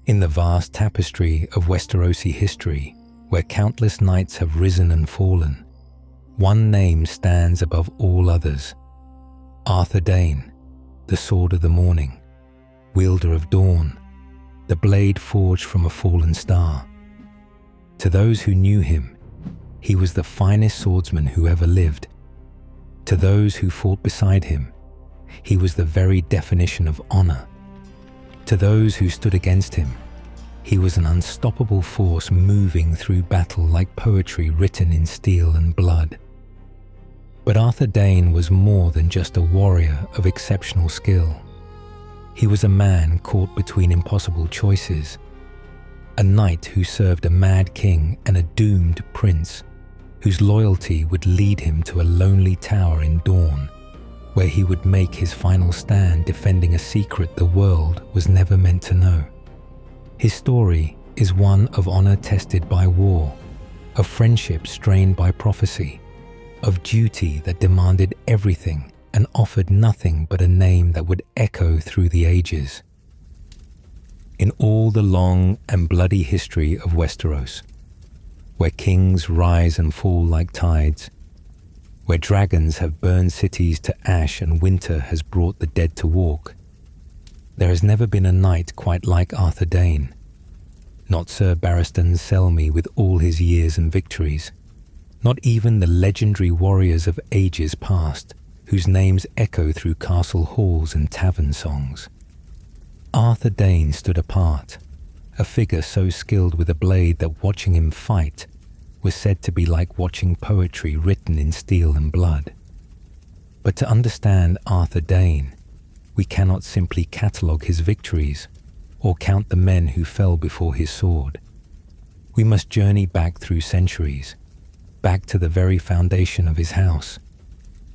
In the vast tapestry of Westerosi history, where countless knights have risen and fallen, one name stands above all others: Arthur Dayne, the Sword of the Morning, wielder of Dawn, the blade forged from a fallen star. To those who knew him, he was the finest swordsman who ever lived. To those who fought beside him, he was the very definition of honor. To those who stood against him, he was an unstoppable force moving through battle like poetry written in steel and blood. But Arthur Dayne was more than just a warrior of exceptional skill. He was a man caught between impossible choices, a knight who served a mad king and a doomed prince, whose loyalty would lead him to a lonely tower in Dorne, where he would make his final stand defending a secret the world was never meant to know. His story is one of honor tested by war, of friendship strained by prophecy, of duty that demanded everything and offered nothing but a name that would echo through the ages. In all the long and bloody history of Westeros, where kings rise and fall like tides, where dragons have burned cities to ash and winter has brought the dead to walk, there has never been a knight quite like Arthur Dayne. Not Sir Barristan Selmy with all his years and victories, not even the legendary warriors of ages past, whose names echo through castle halls and tavern songs. Arthur Dayne stood apart, a figure so skilled with a blade that watching him fight was said to be like watching poetry written in steel and blood. But to understand Arthur Dayne, we cannot simply catalogue his victories or count the men who fell before his sword. We must journey back through centuries, back to the very foundation of his house,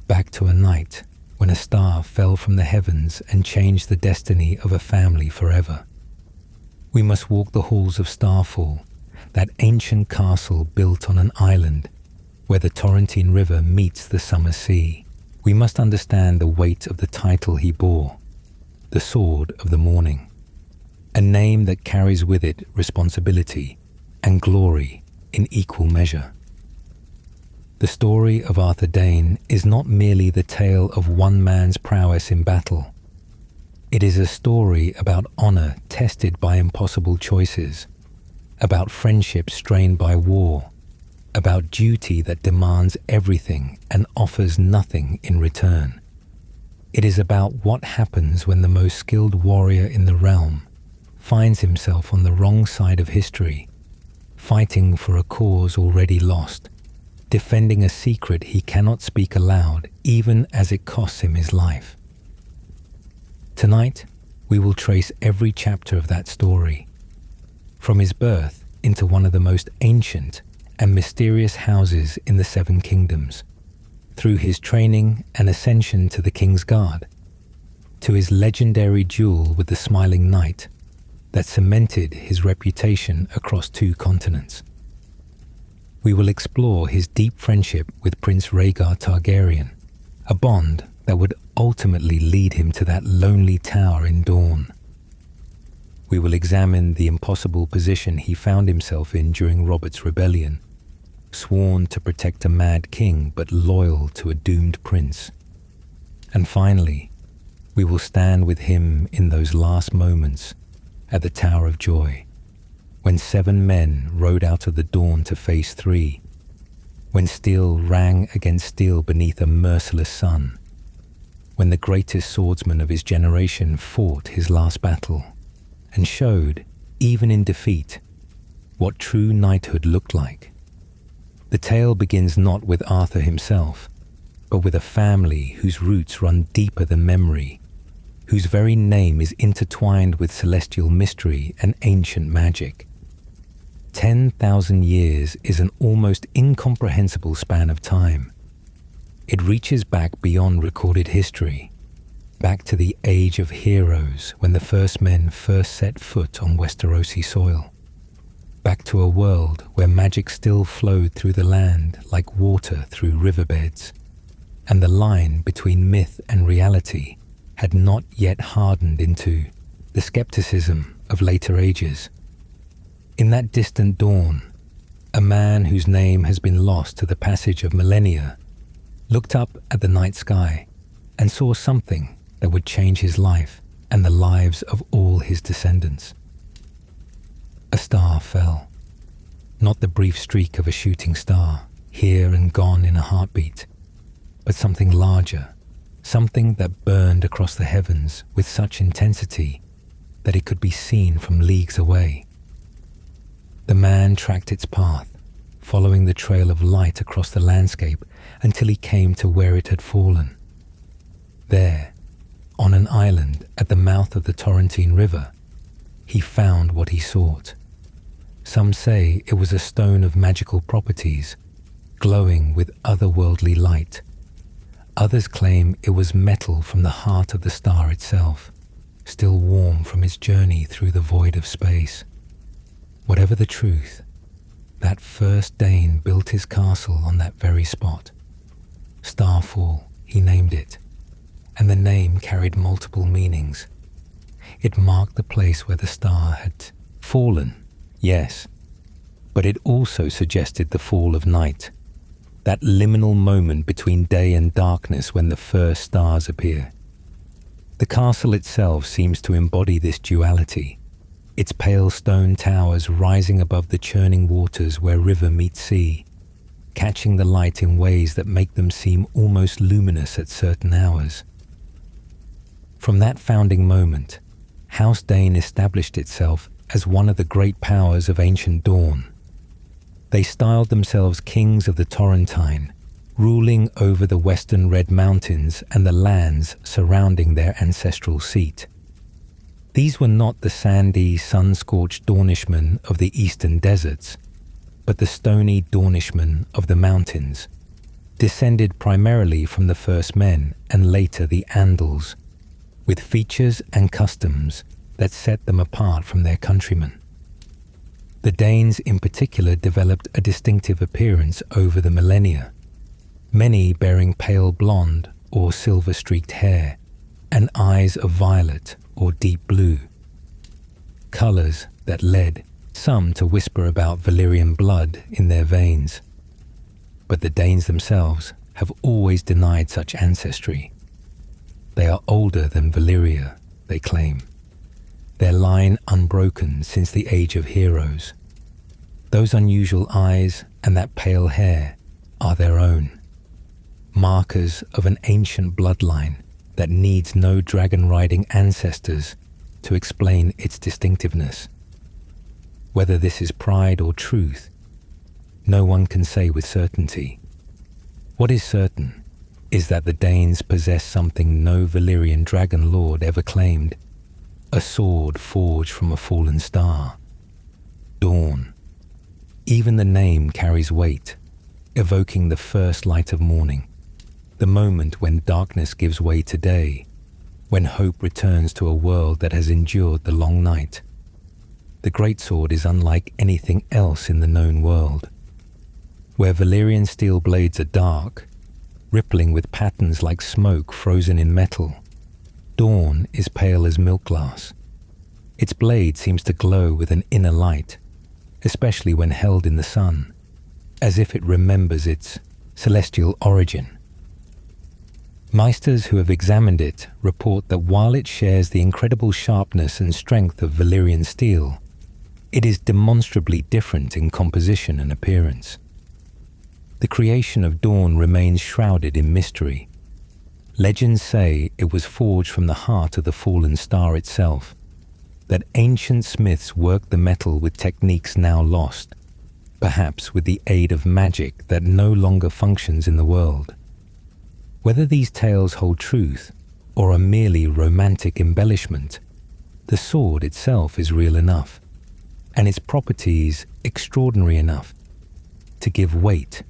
back to a night when a star fell from the heavens and changed the destiny of a family forever. We must walk the halls of Starfall, that ancient castle built on an island where the Torrentine River meets the summer sea. We must understand the weight of the title he bore, the Sword of the Morning, a name that carries with it responsibility and glory in equal measure. The story of Arthur Dayne is not merely the tale of one man's prowess in battle. It is a story about honor tested by impossible choices, about friendship strained by war, about duty that demands everything and offers nothing in return. It is about what happens when the most skilled warrior in the realm finds himself on the wrong side of history, fighting for a cause already lost, defending a secret he cannot speak aloud even as it costs him his life. Tonight, we will trace every chapter of that story, from his birth into one of the most ancient and mysterious houses in the Seven Kingdoms, through his training and ascension to the Kingsguard, to his legendary duel with the Smiling Knight that cemented his reputation across 2 continents. We will explore his deep friendship with Prince Rhaegar Targaryen, a bond that would ultimately lead him to that lonely tower in Dorne. We will examine the impossible position he found himself in during Robert's rebellion, sworn to protect a mad king but loyal to a doomed prince. And finally, we will stand with him in those last moments at the Tower of Joy, when 7 men rode out of the dawn to face 3, when steel rang against steel beneath a merciless sun, when the greatest swordsman of his generation fought his last battle and showed, even in defeat, what true knighthood looked like. The tale begins not with Arthur himself, but with a family whose roots run deeper than memory, whose very name is intertwined with celestial mystery and ancient magic. 10,000 years is an almost incomprehensible span of time. It reaches back beyond recorded history, back to the age of heroes when the first men first set foot on Westerosi soil, back to a world where magic still flowed through the land like water through riverbeds, and the line between myth and reality had not yet hardened into the skepticism of later ages. In that distant dawn, a man whose name has been lost to the passage of millennia looked up at the night sky and saw something that would change his life and the lives of all his descendants. A star fell, not the brief streak of a shooting star, here and gone in a heartbeat, but something larger, something that burned across the heavens with such intensity that it could be seen from leagues away. The man tracked its path, following the trail of light across the landscape until he came to where it had fallen. There, on an island at the mouth of the Torrentine River, he found what he sought. Some say it was a stone of magical properties, glowing with otherworldly light. Others claim it was metal from the heart of the star itself, still warm from its journey through the void of space. Whatever the truth, that first Dane built his castle on that very spot. Starfall, he named it, and the name carried multiple meanings. It marked the place where the star had fallen, yes, but it also suggested the fall of night, that liminal moment between day and darkness when the first stars appear. The castle itself seems to embody this duality, its pale stone towers rising above the churning waters where river meets sea, catching the light in ways that make them seem almost luminous at certain hours. From that founding moment, House Dayne established itself as one of the great powers of ancient Dorne. They styled themselves kings of the Torrentine, ruling over the western Red Mountains and the lands surrounding their ancestral seat. These were not the sandy, sun-scorched Dornishmen of the eastern deserts, but the stony Dornishmen of the mountains, descended primarily from the first men and later the Andals, with features and customs that set them apart from their countrymen. The Danes in particular developed a distinctive appearance over the millennia, many bearing pale blonde or silver-streaked hair and eyes of violet or deep blue, colors that led some to whisper about Valyrian blood in their veins. But the Danes themselves have always denied such ancestry. They are older than Valyria, they claim, their line unbroken since the Age of Heroes. Those unusual eyes and that pale hair are their own, markers of an ancient bloodline that needs no dragon-riding ancestors to explain its distinctiveness. Whether this is pride or truth, no one can say with certainty. What is certain is that the Danes possess something no Valyrian dragon lord ever claimed, a sword forged from a fallen star. Dawn. Even the name carries weight, evoking the first light of morning, the moment when darkness gives way to day, when hope returns to a world that has endured the long night. The greatsword is unlike anything else in the known world. Where Valyrian steel blades are dark, rippling with patterns like smoke frozen in metal, Dawn is pale as milk glass. Its blade seems to glow with an inner light, especially when held in the sun, as if it remembers its celestial origin. Meisters who have examined it report that while it shares the incredible sharpness and strength of Valyrian steel, it is demonstrably different in composition and appearance. The creation of Dawn remains shrouded in mystery. Legends say it was forged from the heart of the fallen star itself, that ancient smiths worked the metal with techniques now lost, perhaps with the aid of magic that no longer functions in the world. Whether these tales hold truth or are merely romantic embellishment, the sword itself is real enough, and its properties extraordinary enough to give weight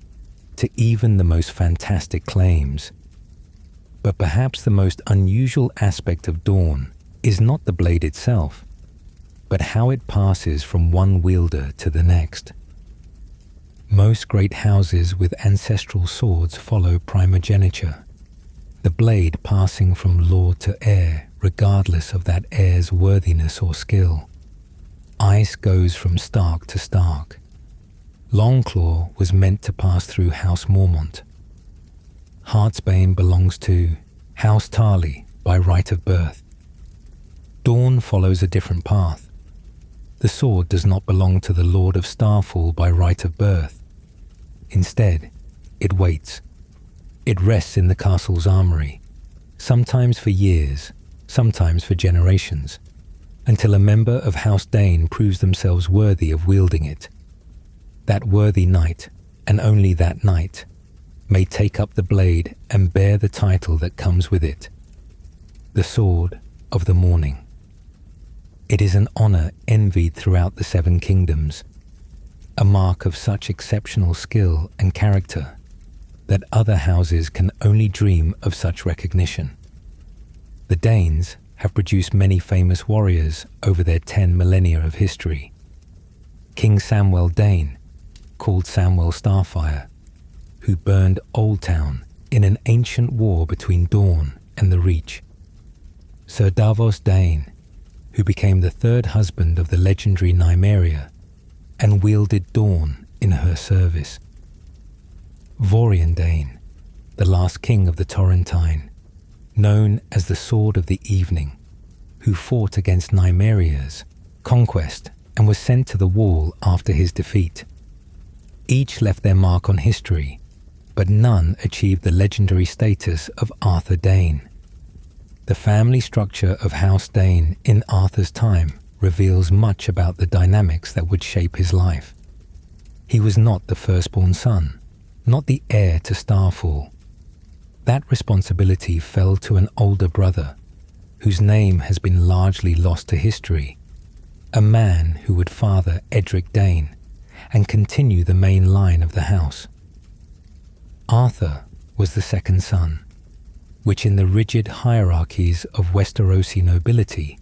to even the most fantastic claims. But perhaps the most unusual aspect of Dawn is not the blade itself, but how it passes from one wielder to the next. Most great houses with ancestral swords follow primogeniture, the blade passing from lord to heir regardless of that heir's worthiness or skill. ice goes from Stark to Stark. Longclaw was meant to pass through House Mormont. Heartsbane belongs to House Tarly by right of birth. Dorne follows a different path. The sword does not belong to the Lord of Starfall by right of birth. Instead, it waits. It rests in the castle's armory, sometimes for years, sometimes for generations, until a member of House Dayne proves themselves worthy of wielding it. That worthy knight, and only that knight, may take up the blade and bear the title that comes with it, the Sword of the Morning. It is an honor envied throughout the Seven Kingdoms, a mark of such exceptional skill and character that other houses can only dream of such recognition. The Danes have produced many famous warriors over their 10 millennia of history. King Samwell Dayne, called Samwell Starfire, who burned Oldtown in an ancient war between Dorne and the Reach. Ser Davos Dayne, who became the third husband of the legendary Nymeria and wielded Dorne in her service. Vorian Dayne, the last king of the Torrentine, known as the Sword of the Evening, who fought against Nymeria's conquest and was sent to the wall after his defeat. Each left their mark on history, but none achieved the legendary status of Arthur Dayne. The family structure of House Dayne in Arthur's time reveals much about the dynamics that would shape his life. He was not the firstborn son, not the heir to Starfall. That responsibility fell to an older brother, whose name has been largely lost to history, a man who would father Edric Dayne and continue the main line of the house. Arthur was the second son, which in the rigid hierarchies of Westerosi nobility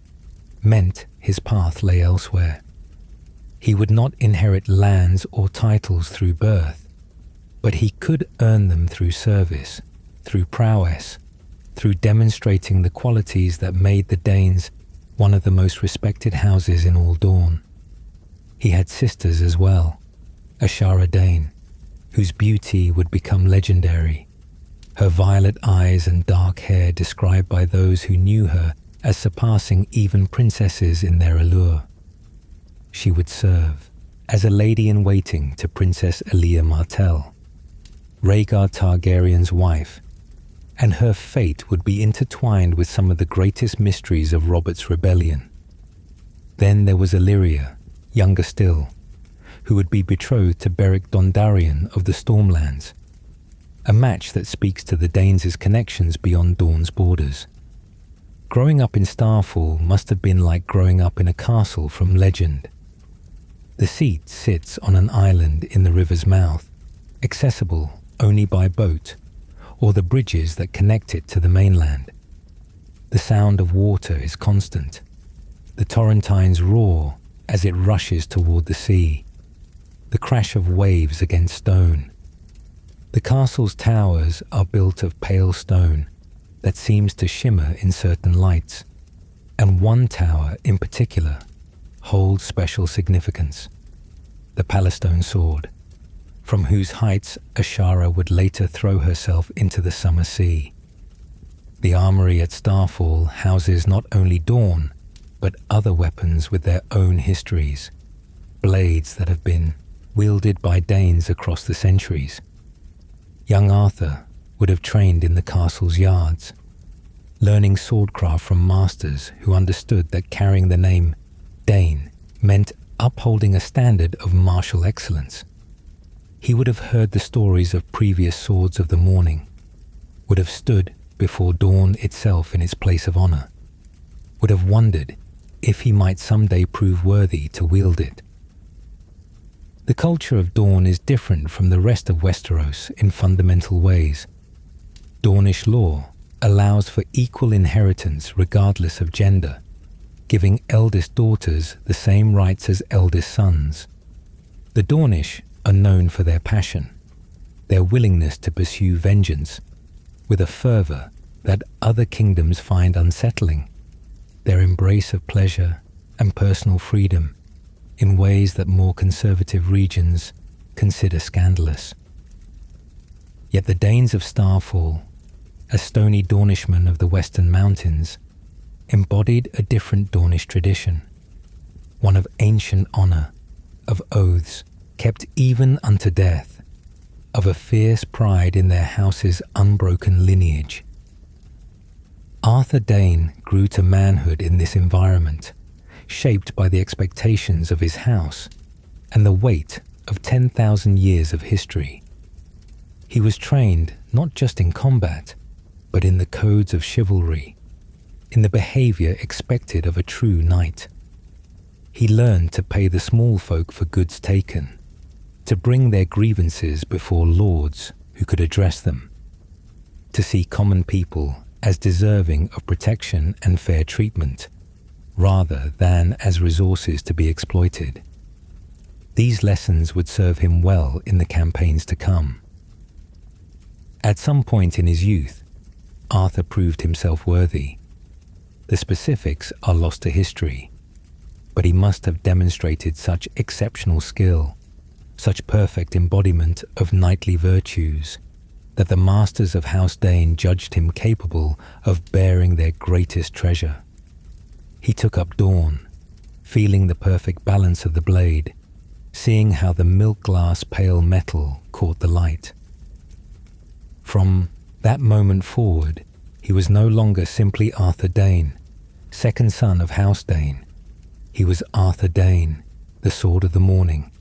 meant his path lay elsewhere. He would not inherit lands or titles through birth, but he could earn them through service, through prowess, through demonstrating the qualities that made the Danes one of the most respected houses in all Dorne. He had sisters as well, Ashara Dayne, whose beauty would become legendary, her violet eyes and dark hair described by those who knew her as surpassing even princesses in their allure. She would serve as a lady-in-waiting to Princess Elia Martell, Rhaegar Targaryen's wife, and her fate would be intertwined with some of the greatest mysteries of Robert's rebellion. Then there was Illyria, younger still, who would be betrothed to Beric Dondarrion of the Stormlands, a match that speaks to the Danes' connections beyond Dorne's borders. Growing up in Starfall must have been like growing up in a castle from legend. The seat sits on an island in the river's mouth, accessible only by boat, or the bridges that connect it to the mainland. The sound of water is constant. The Torrentines roar as it rushes toward the sea, the crash of waves against stone. The castle's towers are built of pale stone that seems to shimmer in certain lights, and one tower in particular holds special significance, the Palestone Sword, from whose heights Ashara would later throw herself into the summer sea. The armory at Starfall houses not only Dorne, but other weapons with their own histories, blades that have been wielded by Danes across the centuries. Young Arthur would have trained in the castle's yards, learning swordcraft from masters who understood that carrying the name Dayne meant upholding a standard of martial excellence. He would have heard the stories of previous swords of the morning, would have stood before Dorne itself in its place of honor, would have wondered if he might someday prove worthy to wield it. The culture of Dorne is different from the rest of Westeros in fundamental ways. Dornish law allows for equal inheritance regardless of gender, giving eldest daughters the same rights as eldest sons. The Dornish are known for their passion, their willingness to pursue vengeance with a fervor that other kingdoms find unsettling, their embrace of pleasure and personal freedom, in ways that more conservative regions consider scandalous. Yet the Danes of Starfall, a stony Dornishmen of the Western Mountains, embodied a different Dornish tradition, one of ancient honour, of oaths kept even unto death, of a fierce pride in their house's unbroken lineage. Arthur Dayne grew to manhood in this environment, shaped by the expectations of his house and the weight of 10,000 years of history. He was trained not just in combat, but in the codes of chivalry, in the behaviour expected of a true knight. He learned to pay the small folk for goods taken, to bring their grievances before lords who could address them, to see common people as deserving of protection and fair treatment, rather than as resources to be exploited. These lessons would serve him well in the campaigns to come. At some point in his youth, Arthur proved himself worthy. The specifics are lost to history, but he must have demonstrated such exceptional skill, such perfect embodiment of knightly virtues, that the masters of House Dayne judged him capable of bearing their greatest treasure. He took up Dorne, feeling the perfect balance of the blade, seeing how the milk-glass pale metal caught the light. From that moment forward, he was no longer simply Arthur Dayne, second son of House Dayne. He was Arthur Dayne, the Sword of the Morning,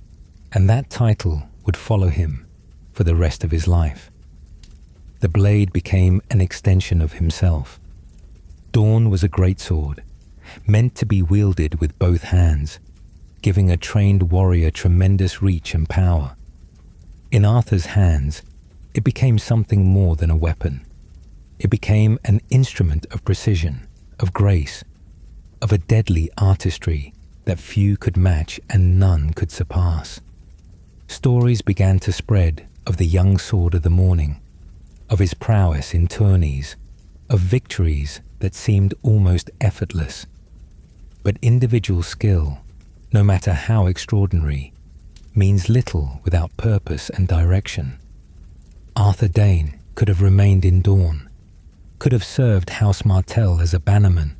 and that title would follow him for the rest of his life. The blade became an extension of himself. Dorne was a greatsword, meant to be wielded with both hands, giving a trained warrior tremendous reach and power. In Arthur's hands, it became something more than a weapon. It became an instrument of precision, of grace, of a deadly artistry that few could match and none could surpass. Stories began to spread of the young Sword of the Morning, of his prowess in tourneys, of victories that seemed almost effortless. But individual skill, no matter how extraordinary, means little without purpose and direction. Arthur Dayne could have remained in Dorne, could have served House Martell as a bannerman,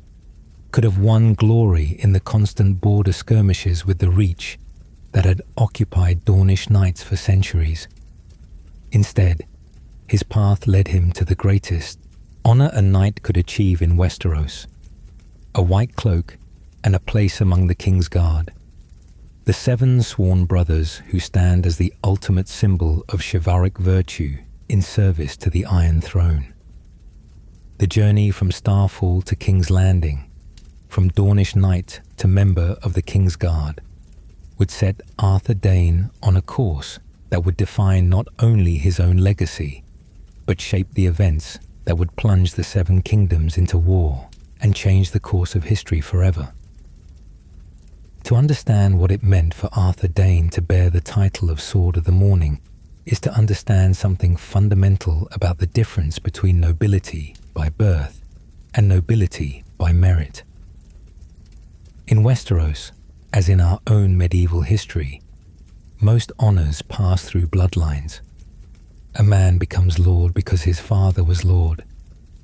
could have won glory in the constant border skirmishes with the Reach that had occupied Dornish knights for centuries. Instead, his path led him to the greatest honour a knight could achieve in Westeros: a white cloak and a place among the Kingsguard, the 7 sworn brothers who stand as the ultimate symbol of chivalric virtue in service to the Iron Throne. The journey from Starfall to King's Landing, from Dornish knight to member of the Kingsguard, would set Arthur Dayne on a course that would define not only his own legacy, but shape the events that would plunge the 7 kingdoms into war and change the course of history forever. To understand what it meant for Arthur Dayne to bear the title of Sword of the Morning is to understand something fundamental about the difference between nobility by birth and nobility by merit. In Westeros, as in our own medieval history, most honours pass through bloodlines. A man becomes lord because his father was lord.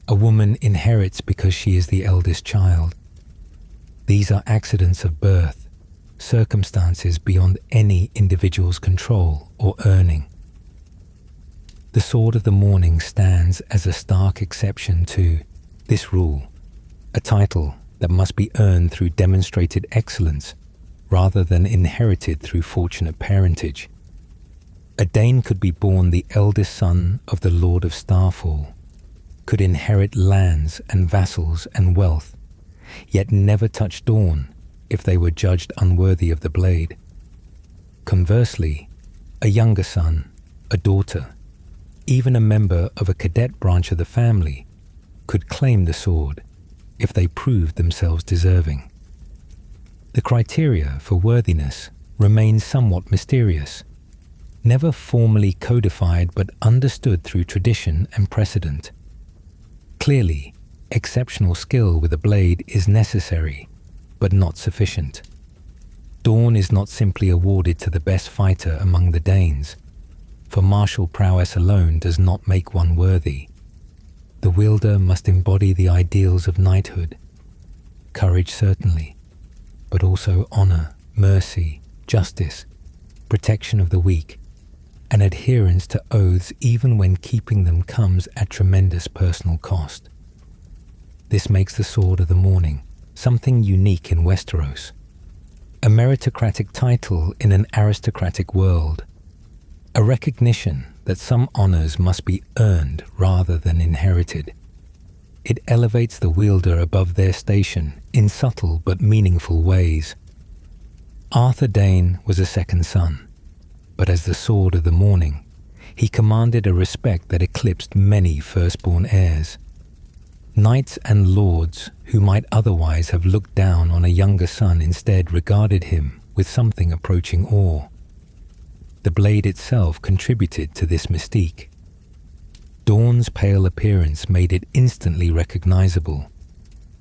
A woman inherits because she is the eldest child. These are accidents of birth, circumstances beyond any individual's control or earning. The Sword of the Morning stands as a stark exception to this rule, a title that must be earned through demonstrated excellence rather than inherited through fortunate parentage. A Dane could be born the eldest son of the Lord of Starfall, could inherit lands and vassals and wealth, yet never touch Dorne if they were judged unworthy of the blade. Conversely, a younger son, a daughter, even a member of a cadet branch of the family, could claim the sword if they proved themselves deserving. The criteria for worthiness remains somewhat mysterious, never formally codified but understood through tradition and precedent. Clearly, exceptional skill with a blade is necessary, but not sufficient. Dorne is not simply awarded to the best fighter among the Danes, for martial prowess alone does not make one worthy. The wielder must embody the ideals of knighthood, courage certainly, but also honor, mercy, justice, protection of the weak, and adherence to oaths even when keeping them comes at tremendous personal cost. This makes the Sword of the Morning something unique in Westeros, a meritocratic title in an aristocratic world, a recognition that some honors must be earned rather than inherited. It elevates the wielder above their station in subtle but meaningful ways. Arthur Dayne was a second son, but as the Sword of the Morning, he commanded a respect that eclipsed many firstborn heirs. Knights and lords who might otherwise have looked down on a younger son instead regarded him with something approaching awe. The blade itself contributed to this mystique. Dorne's pale appearance made it instantly recognizable,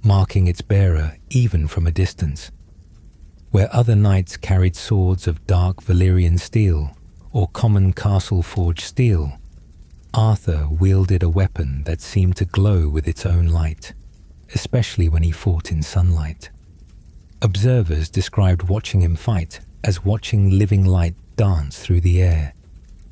marking its bearer even from a distance. Where other knights carried swords of dark Valyrian steel or common castle-forged steel, Arthur wielded a weapon that seemed to glow with its own light, especially when he fought in sunlight. Observers described watching him fight as watching living light dance through the air,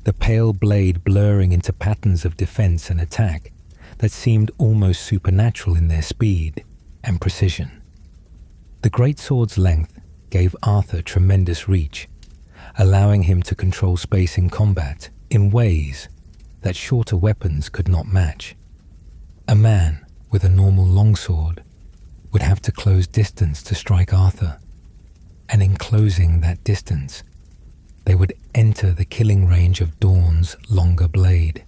the pale blade blurring into patterns of defense and attack that seemed almost supernatural in their speed and precision. The greatsword's length gave Arthur tremendous reach, allowing him to control space in combat in ways that shorter weapons could not match. A man with a normal longsword would have to close distance to strike Arthur, and in closing that distance, they would enter the killing range of Dorne's longer blade.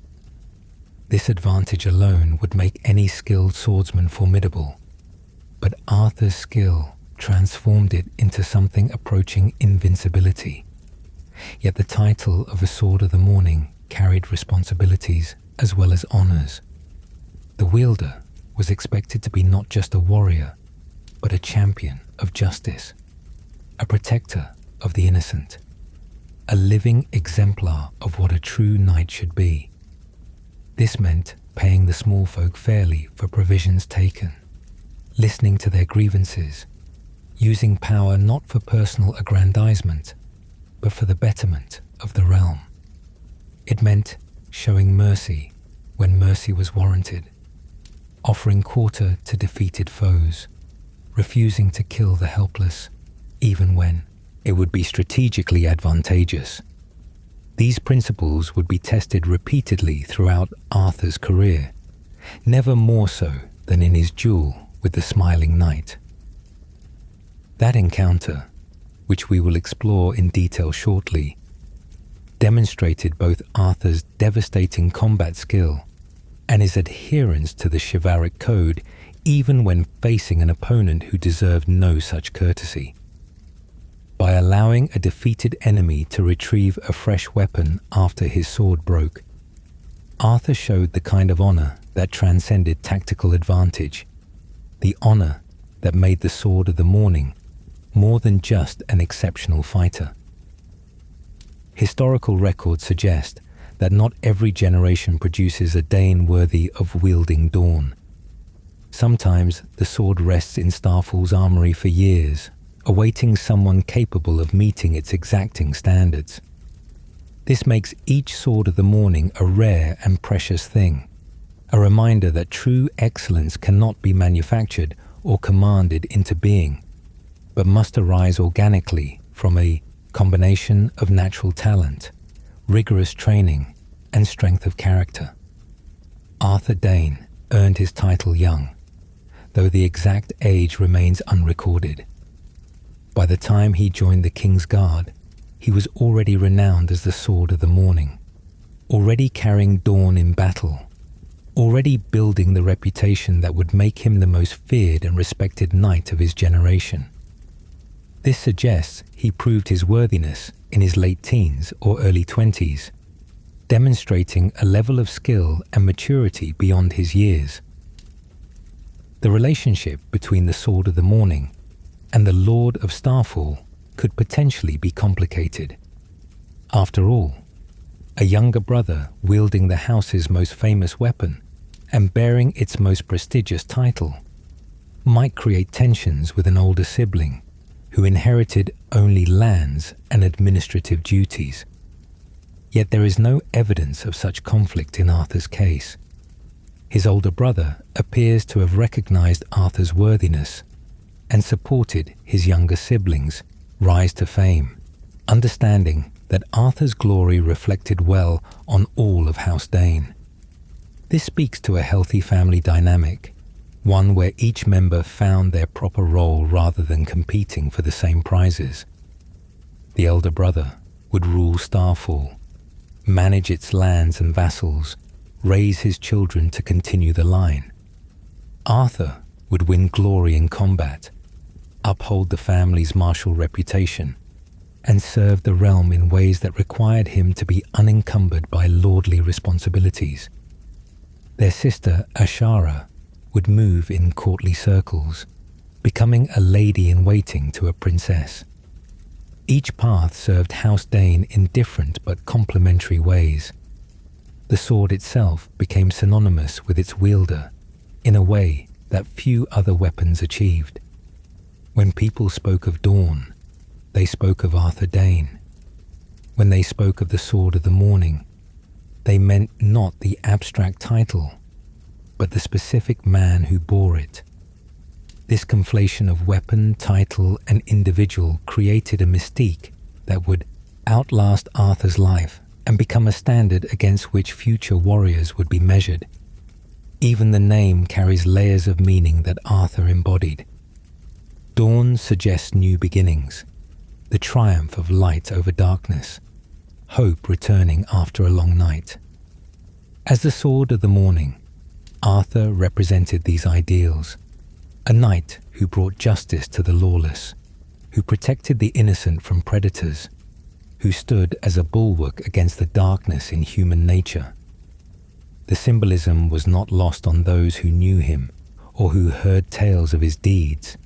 This advantage alone would make any skilled swordsman formidable, but Arthur's skill transformed it into something approaching invincibility. Yet the title of a Sword of the Morning carried responsibilities as well as honors. The wielder was expected to be not just a warrior, but a champion of justice, a protector of the innocent, a living exemplar of what a true knight should be. This meant paying the small folk fairly for provisions taken, listening to their grievances, using power not for personal aggrandizement, but for the betterment of the realm. It meant showing mercy when mercy was warranted, offering quarter to defeated foes, refusing to kill the helpless, even when it would be strategically advantageous. These principles would be tested repeatedly throughout Arthur's career, never more so than in his duel with the Smiling Knight. That encounter, which we will explore in detail shortly, demonstrated both Arthur's devastating combat skill and his adherence to the chivalric code even when facing an opponent who deserved no such courtesy. By allowing a defeated enemy to retrieve a fresh weapon after his sword broke, Arthur showed the kind of honor that transcended tactical advantage, the honor that made the Sword of the Morning more than just an exceptional fighter. Historical records suggest that not every generation produces a Dane worthy of wielding Dorne. Sometimes the sword rests in Starfall's armory for years, awaiting someone capable of meeting its exacting standards. This makes each Sword of the Morning a rare and precious thing, a reminder that true excellence cannot be manufactured or commanded into being, but must arise organically from a combination of natural talent, rigorous training, and strength of character. Arthur Dayne earned his title young, though the exact age remains unrecorded. By the time he joined the Kingsguard, he was already renowned as the Sword of the Morning, already carrying Dorne in battle, already building the reputation that would make him the most feared and respected knight of his generation. This suggests he proved his worthiness in his late teens or early 20s, demonstrating a level of skill and maturity beyond his years. The relationship between the Sword of the Morning and the Lord of Starfall could potentially be complicated. After all, a younger brother wielding the house's most famous weapon and bearing its most prestigious title might create tensions with an older sibling who inherited only lands and administrative duties. Yet there is no evidence of such conflict in Arthur's case. His older brother appears to have recognized Arthur's worthiness and supported his younger siblings' rise to fame, understanding that Arthur's glory reflected well on all of House Dayne. This speaks to a healthy family dynamic, one where each member found their proper role rather than competing for the same prizes. The elder brother would rule Starfall, manage its lands and vassals, raise his children to continue the line. Arthur would win glory in combat, uphold the family's martial reputation, and serve the realm in ways that required him to be unencumbered by lordly responsibilities. Their sister Ashara would move in courtly circles, becoming a lady-in-waiting to a princess. Each path served House Dayne in different but complementary ways. The sword itself became synonymous with its wielder in a way that few other weapons achieved. When people spoke of Dorne, they spoke of Arthur Dayne. When they spoke of the Sword of the Morning, they meant not the abstract title, but the specific man who bore it. This conflation of weapon, title, and individual created a mystique that would outlast Arthur's life and become a standard against which future warriors would be measured. Even the name carries layers of meaning that Arthur embodied. Dawn suggests new beginnings, the triumph of light over darkness, hope returning after a long night. As the Sword of the Morning, Arthur represented these ideals, a knight who brought justice to the lawless, who protected the innocent from predators, who stood as a bulwark against the darkness in human nature. The symbolism was not lost on those who knew him or who heard tales of his deeds.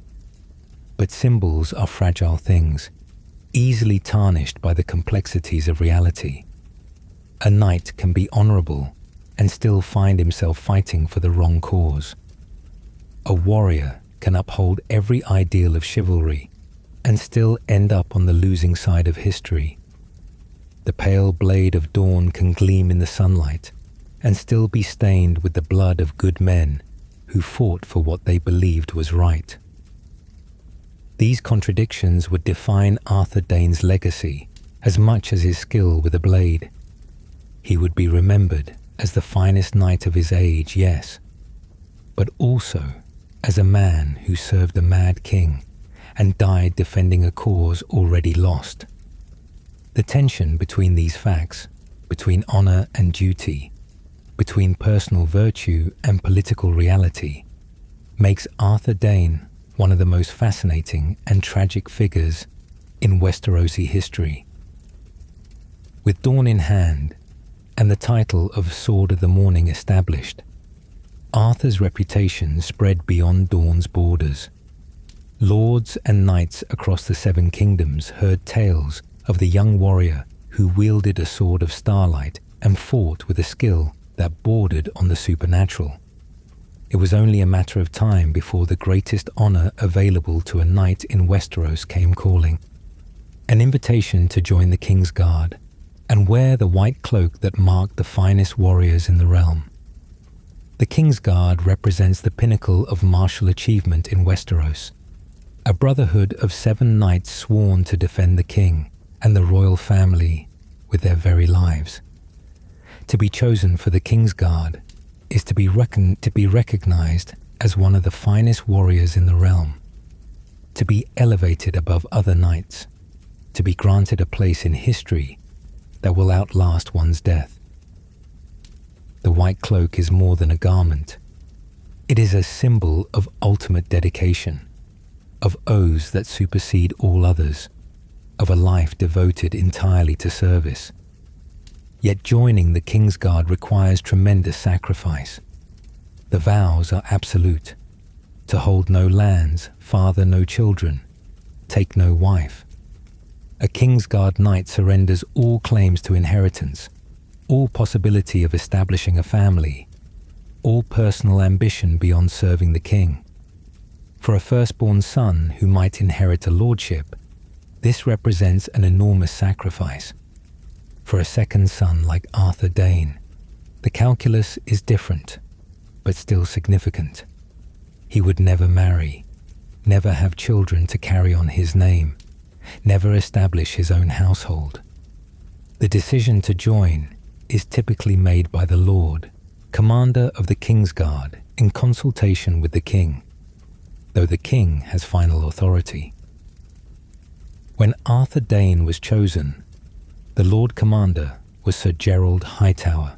But symbols are fragile things, easily tarnished by the complexities of reality. A knight can be honorable and still find himself fighting for the wrong cause. A warrior can uphold every ideal of chivalry and still end up on the losing side of history. The pale blade of dawn can gleam in the sunlight and still be stained with the blood of good men who fought for what they believed was right. These contradictions would define Arthur Dayne's legacy as much as his skill with a blade. He would be remembered as the finest knight of his age, yes, but also as a man who served a mad king and died defending a cause already lost. The tension between these facts, between honor and duty, between personal virtue and political reality, makes Arthur Dayne one of the most fascinating and tragic figures in Westerosi history. With Dawn in hand and the title of Sword of the Morning established, Arthur's reputation spread beyond Dawn's borders. Lords and knights across the Seven Kingdoms heard tales of the young warrior who wielded a sword of starlight and fought with a skill that bordered on the supernatural. It was only a matter of time before the greatest honor available to a knight in Westeros came calling, an invitation to join the Kingsguard and wear the white cloak that marked the finest warriors in the realm. The Kingsguard represents the pinnacle of martial achievement in Westeros, a brotherhood of 7 knights sworn to defend the king and the royal family with their very lives. To be chosen for the Kingsguard is to be recognized as one of the finest warriors in the realm, to be elevated above other knights, to be granted a place in history that will outlast one's death. The white cloak is more than a garment. It is a symbol of ultimate dedication, of oaths that supersede all others, of a life devoted entirely to service. Yet joining the Kingsguard requires tremendous sacrifice. The vows are absolute: to hold no lands, father no children, take no wife, a Kingsguard knight surrenders all claims to inheritance, all possibility of establishing a family, all personal ambition beyond serving the king. For a firstborn son who might inherit a lordship, this represents an enormous sacrifice. For a second son like Arthur Dayne, the calculus is different, but still significant. He would never marry, never have children to carry on his name, never establish his own household. The decision to join is typically made by the Lord, commander of the Kingsguard, in consultation with the king, though the king has final authority. When Arthur Dayne was chosen, the Lord Commander was Sir Gerald Hightower,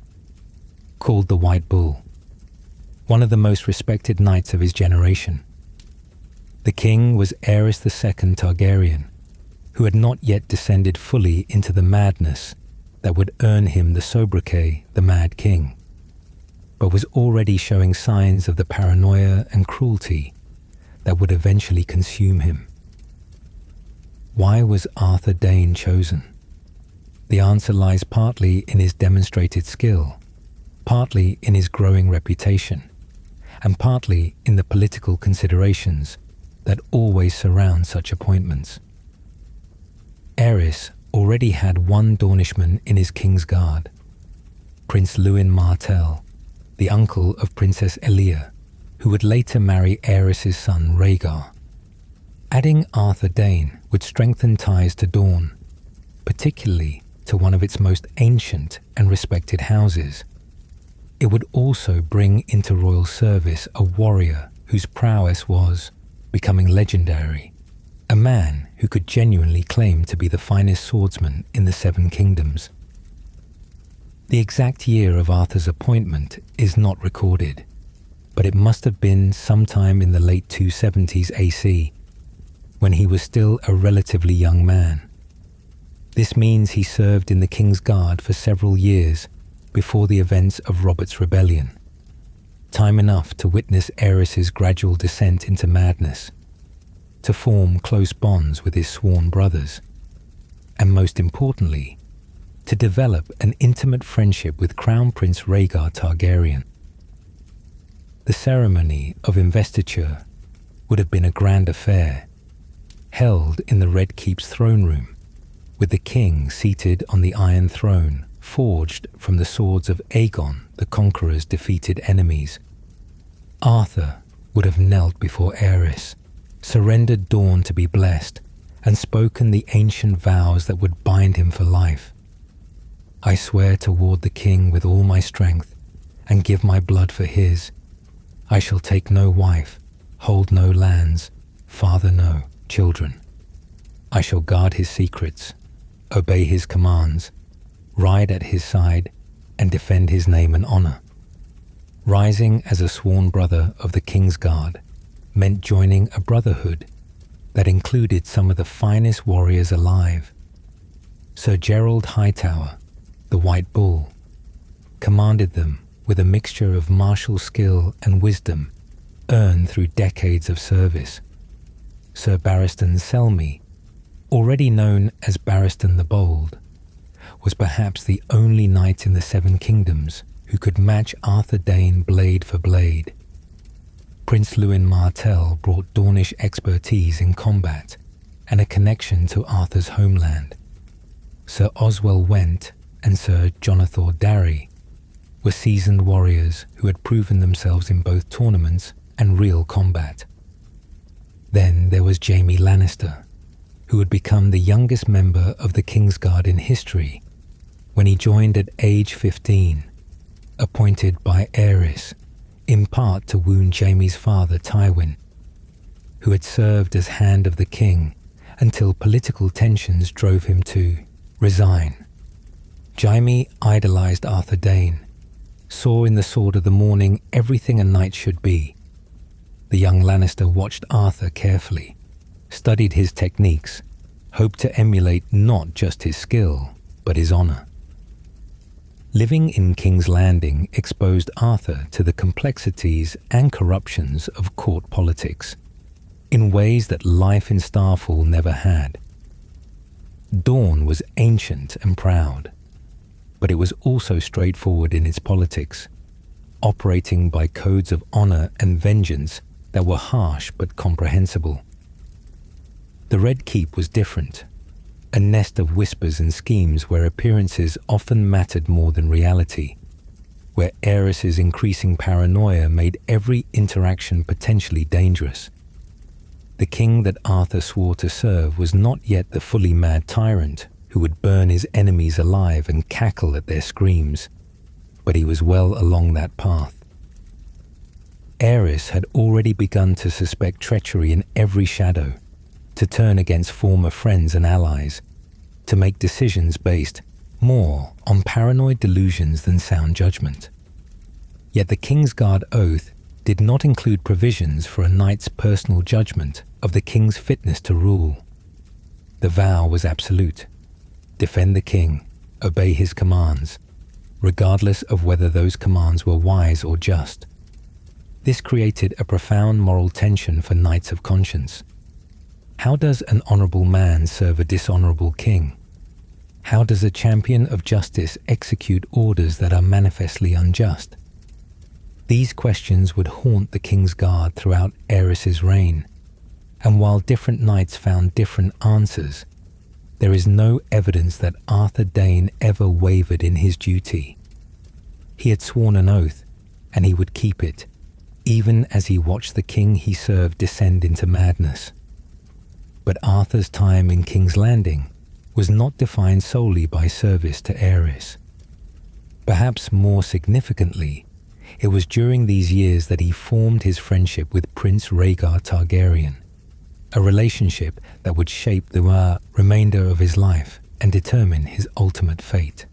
called the White Bull, one of the most respected knights of his generation. The king was Aerys II Targaryen, who had not yet descended fully into the madness that would earn him the sobriquet the Mad King, but was already showing signs of the paranoia and cruelty that would eventually consume him. Why was Arthur Dayne chosen? The answer lies partly in his demonstrated skill, partly in his growing reputation, and partly in the political considerations that always surround such appointments. Aerys already had one Dornishman in his Kingsguard, Prince Lewin Martell, the uncle of Princess Elia, who would later marry Aerys' son Rhaegar. Adding Arthur Dayne would strengthen ties to Dorne, particularly to one of its most ancient and respected houses. It would also bring into royal service a warrior whose prowess was becoming legendary, a man who could genuinely claim to be the finest swordsman in the Seven Kingdoms. The exact year of Arthur's appointment is not recorded, but it must have been sometime in the late 270s AC, when he was still a relatively young man. This means he served in the Kingsguard for several years before the events of Robert's Rebellion, time enough to witness Aerys' gradual descent into madness, to form close bonds with his sworn brothers, and most importantly, to develop an intimate friendship with Crown Prince Rhaegar Targaryen. The ceremony of investiture would have been a grand affair, held in the Red Keep's throne room, with the king seated on the Iron Throne forged from the swords of Aegon the Conqueror's defeated enemies. Arthur would have knelt before Aerys, surrendered Dorne to be blessed, and spoken the ancient vows that would bind him for life. I swear to ward the king with all my strength, and give my blood for his. I shall take no wife, hold no lands, father no children. I shall guard his secrets, obey his commands, ride at his side, and defend his name and honor. Rising as a sworn brother of the Kingsguard meant joining a brotherhood that included some of the finest warriors alive. Sir Gerald Hightower, the White Bull, commanded them with a mixture of martial skill and wisdom earned through decades of service. Sir Barristan Selmy, already known as Barristan the Bold, was perhaps the only knight in the Seven Kingdoms who could match Arthur Dayne blade for blade. Prince Lewin Martell brought Dornish expertise in combat and a connection to Arthur's homeland. Sir Oswell Went and Sir Jonathan Darry were seasoned warriors who had proven themselves in both tournaments and real combat. Then there was Jaime Lannister, who had become the youngest member of the Kingsguard in history when he joined at age 15, appointed by Aerys, in part to wound Jaime's father Tywin, who had served as Hand of the King until political tensions drove him to resign. Jaime idolized Arthur Dayne, saw in the Sword of the Morning everything a knight should be. The young Lannister watched Arthur carefully, studied his techniques, hoped to emulate not just his skill, but his honor. Living in King's Landing exposed Arthur to the complexities and corruptions of court politics in ways that life in Starfall never had. Dorne was ancient and proud, but it was also straightforward in its politics, operating by codes of honor and vengeance that were harsh but comprehensible. The Red Keep was different, a nest of whispers and schemes where appearances often mattered more than reality, where Aerys's increasing paranoia made every interaction potentially dangerous. The king that Arthur swore to serve was not yet the fully mad tyrant who would burn his enemies alive and cackle at their screams, but he was well along that path. Aerys had already begun to suspect treachery in every shadow, to turn against former friends and allies, to make decisions based more on paranoid delusions than sound judgment. Yet the Kingsguard oath did not include provisions for a knight's personal judgment of the king's fitness to rule. The vow was absolute: defend the king, obey his commands, regardless of whether those commands were wise or just. This created a profound moral tension for knights of conscience. How does an honorable man serve a dishonorable king? How does a champion of justice execute orders that are manifestly unjust? These questions would haunt the Kingsguard throughout Aerys's reign, and while different knights found different answers, there is no evidence that Arthur Dayne ever wavered in his duty. He had sworn an oath, and he would keep it, even as he watched the king he served descend into madness. But Arthur's time in King's Landing was not defined solely by service to Aerys. Perhaps more significantly, it was during these years that he formed his friendship with Prince Rhaegar Targaryen, a relationship that would shape the remainder of his life and determine his ultimate fate.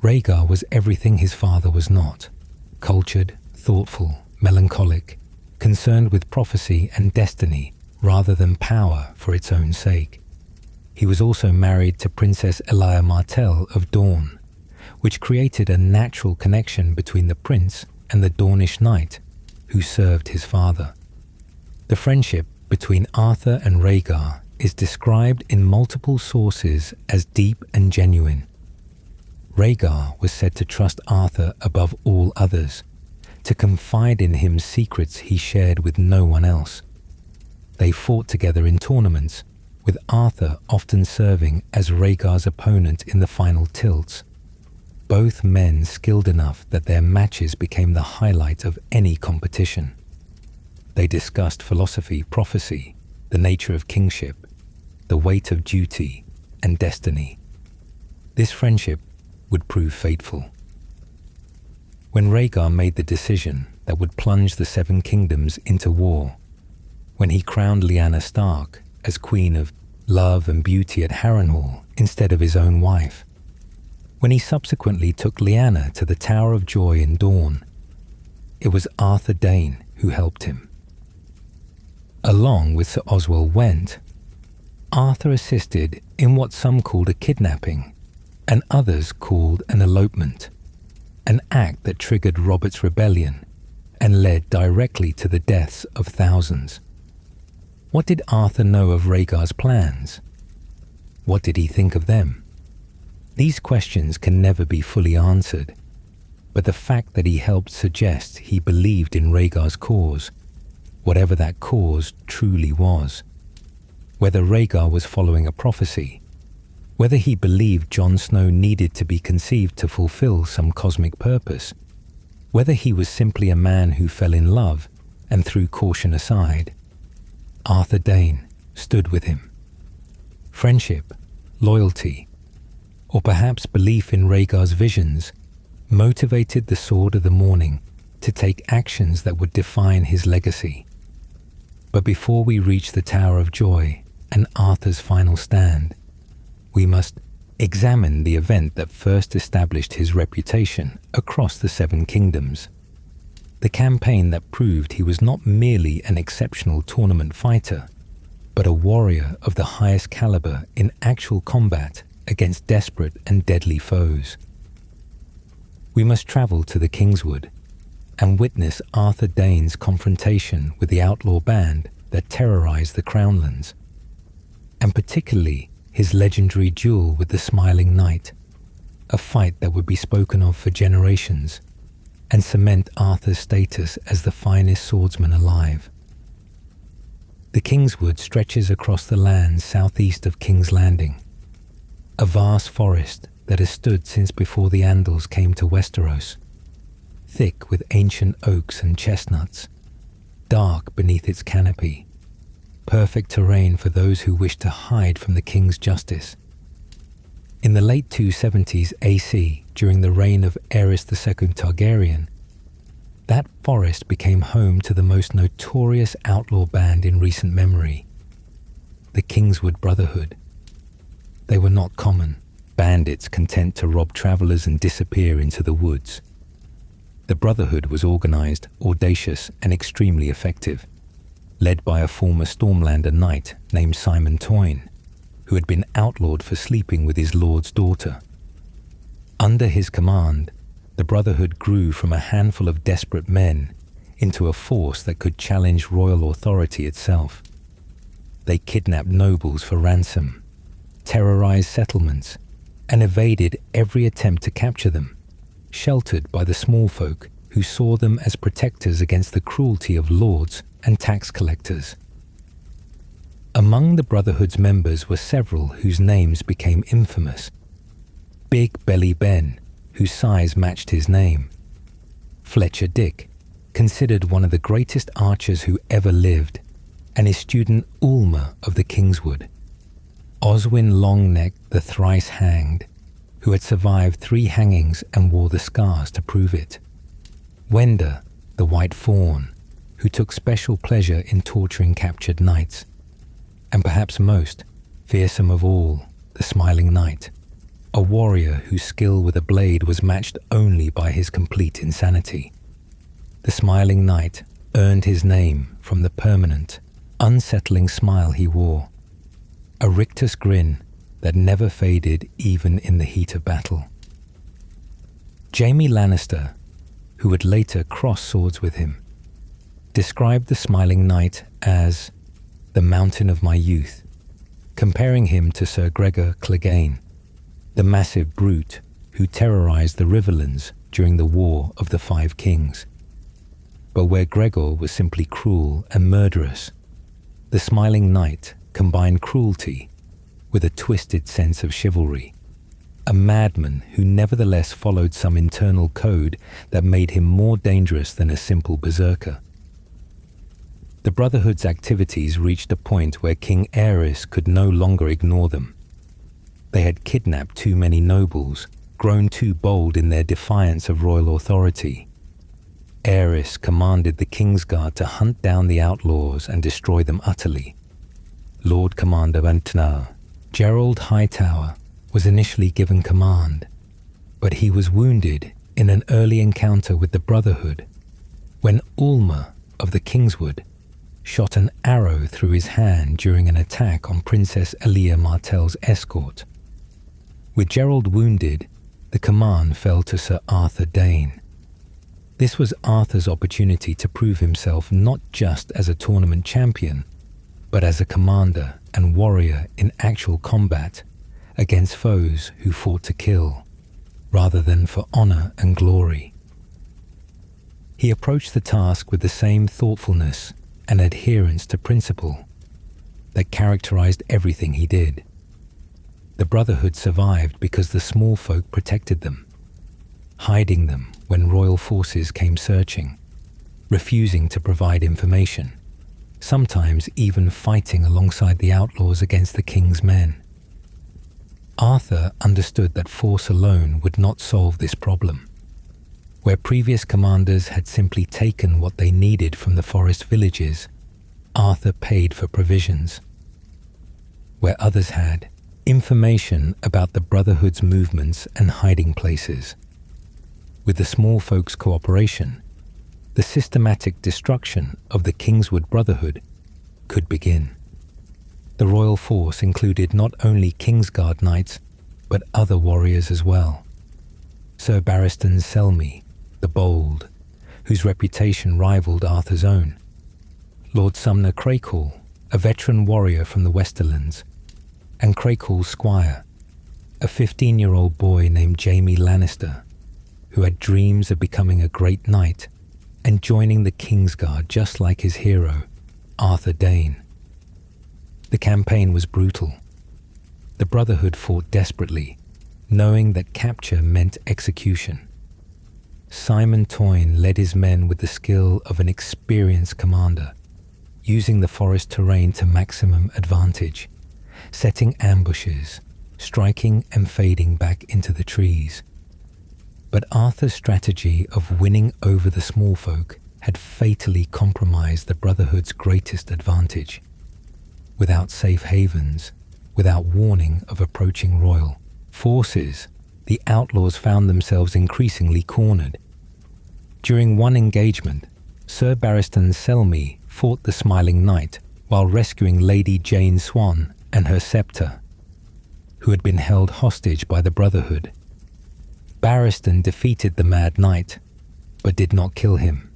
Rhaegar was everything his father was not: cultured, thoughtful, melancholic, concerned with prophecy and destiny rather than power for its own sake. He was also married to Princess Elia Martell of Dorne, which created a natural connection between the prince and the Dornish knight who served his father. The friendship between Arthur and Rhaegar is described in multiple sources as deep and genuine. Rhaegar was said to trust Arthur above all others, to confide in him secrets he shared with no one else. They fought together in tournaments, with Arthur often serving as Rhaegar's opponent in the final tilts. Both men skilled enough that their matches became the highlight of any competition. They discussed philosophy, prophecy, the nature of kingship, the weight of duty, and destiny. This friendship would prove fateful. When Rhaegar made the decision that would plunge the Seven Kingdoms into war, when he crowned Lyanna Stark as Queen of Love and Beauty at Harrenhal instead of his own wife, when he subsequently took Lyanna to the Tower of Joy in Dorne, it was Arthur Dayne who helped him. Along with Sir Oswell Went, Arthur assisted in what some called a kidnapping and others called an elopement, an act that triggered Robert's rebellion and led directly to the deaths of thousands. What did Arthur know of Rhaegar's plans? What did he think of them? These questions can never be fully answered, but the fact that he helped suggests he believed in Rhaegar's cause, whatever that cause truly was. Whether Rhaegar was following a prophecy, whether he believed Jon Snow needed to be conceived to fulfill some cosmic purpose, whether he was simply a man who fell in love and threw caution aside, Arthur Dayne stood with him. Friendship, loyalty, or perhaps belief in Rhaegar's visions motivated the Sword of the Morning to take actions that would define his legacy. But before we reach the Tower of Joy and Arthur's final stand, we must examine the event that first established his reputation across the Seven Kingdoms. The campaign that proved he was not merely an exceptional tournament fighter, but a warrior of the highest caliber in actual combat against desperate and deadly foes. We must travel to the Kingswood and witness Arthur Dayne's confrontation with the outlaw band that terrorized the Crownlands, and particularly his legendary duel with the Smiling Knight, a fight that would be spoken of for generations and cement Arthur's status as the finest swordsman alive. The Kingswood stretches across the lands southeast of King's Landing, a vast forest that has stood since before the Andals came to Westeros, thick with ancient oaks and chestnuts, dark beneath its canopy, perfect terrain for those who wish to hide from the king's justice. In the late 270s AC, during the reign of Aerys II Targaryen, that forest became home to the most notorious outlaw band in recent memory, the Kingswood Brotherhood. They were not common, bandits content to rob travelers and disappear into the woods. The Brotherhood was organized, audacious, and extremely effective, led by a former Stormlander knight named Simon Toyne, who had been outlawed for sleeping with his lord's daughter. Under his command, the Brotherhood grew from a handful of desperate men into a force that could challenge royal authority itself. They kidnapped nobles for ransom, terrorized settlements, and evaded every attempt to capture them, sheltered by the small folk who saw them as protectors against the cruelty of lords and tax collectors. Among the Brotherhood's members were several whose names became infamous. Big Belly Ben, whose size matched his name. Fletcher Dick, considered one of the greatest archers who ever lived, and his student Ulmer of the Kingswood. Oswin Longneck, the thrice hanged, who had survived 3 hangings and wore the scars to prove it. Wender, the White Fawn, who took special pleasure in torturing captured knights. And perhaps most fearsome of all, the Smiling Knight, a warrior whose skill with a blade was matched only by his complete insanity. The Smiling Knight earned his name from the permanent, unsettling smile he wore, a rictus grin that never faded even in the heat of battle. Jaime Lannister, who would later cross swords with him, described the Smiling Knight as the mountain of my youth, comparing him to Sir Gregor Clegane, the massive brute who terrorized the Riverlands during the War of the Five Kings. But where Gregor was simply cruel and murderous, the Smiling Knight combined cruelty with a twisted sense of chivalry, a madman who nevertheless followed some internal code that made him more dangerous than a simple berserker. The Brotherhood's activities reached a point where King Aerys could no longer ignore them. They had kidnapped too many nobles, grown too bold in their defiance of royal authority. Aerys commanded the Kingsguard to hunt down the outlaws and destroy them utterly. Lord Commander Antnar, Gerald Hightower, was initially given command, but he was wounded in an early encounter with the Brotherhood when Ulmer of the Kingswood shot an arrow through his hand during an attack on Princess Elia Martell's escort. With Gerald wounded, the command fell to Ser Arthur Dayne. This was Arthur's opportunity to prove himself not just as a tournament champion, but as a commander and warrior in actual combat against foes who fought to kill, rather than for honor and glory. He approached the task with the same thoughtfulness and adherence to principle that characterized everything he did. The Brotherhood survived because the small folk protected them, hiding them when royal forces came searching, refusing to provide information, sometimes even fighting alongside the outlaws against the king's men. Arthur understood that force alone would not solve this problem. Where previous commanders had simply taken what they needed from the forest villages, Arthur paid for provisions. Where others had information about the Brotherhood's movements and hiding places. With the small folk's cooperation, the systematic destruction of the Kingswood Brotherhood could begin. The royal force included not only Kingsguard knights, but other warriors as well. Sir Barristan Selmy, the Bold, whose reputation rivaled Arthur's own. Lord Sumner Crackle, a veteran warrior from the Westerlands. and Crackle's squire, a 15-year-old boy named Jaime Lannister, who had dreams of becoming a great knight and joining the Kingsguard just like his hero, Arthur Dayne. The campaign was brutal. The Brotherhood fought desperately, knowing that capture meant execution. Simon Toyne led his men with the skill of an experienced commander, using the forest terrain to maximum advantage, setting ambushes, striking and fading back into the trees. But Arthur's strategy of winning over the small folk had fatally compromised the Brotherhood's greatest advantage. Without safe havens, without warning of approaching royal forces, the outlaws found themselves increasingly cornered. During one engagement, Sir Barristan Selmy fought the Smiling Knight while rescuing Lady Jane Swan and her scepter, who had been held hostage by the Brotherhood. Barristan defeated the Mad Knight, but did not kill him,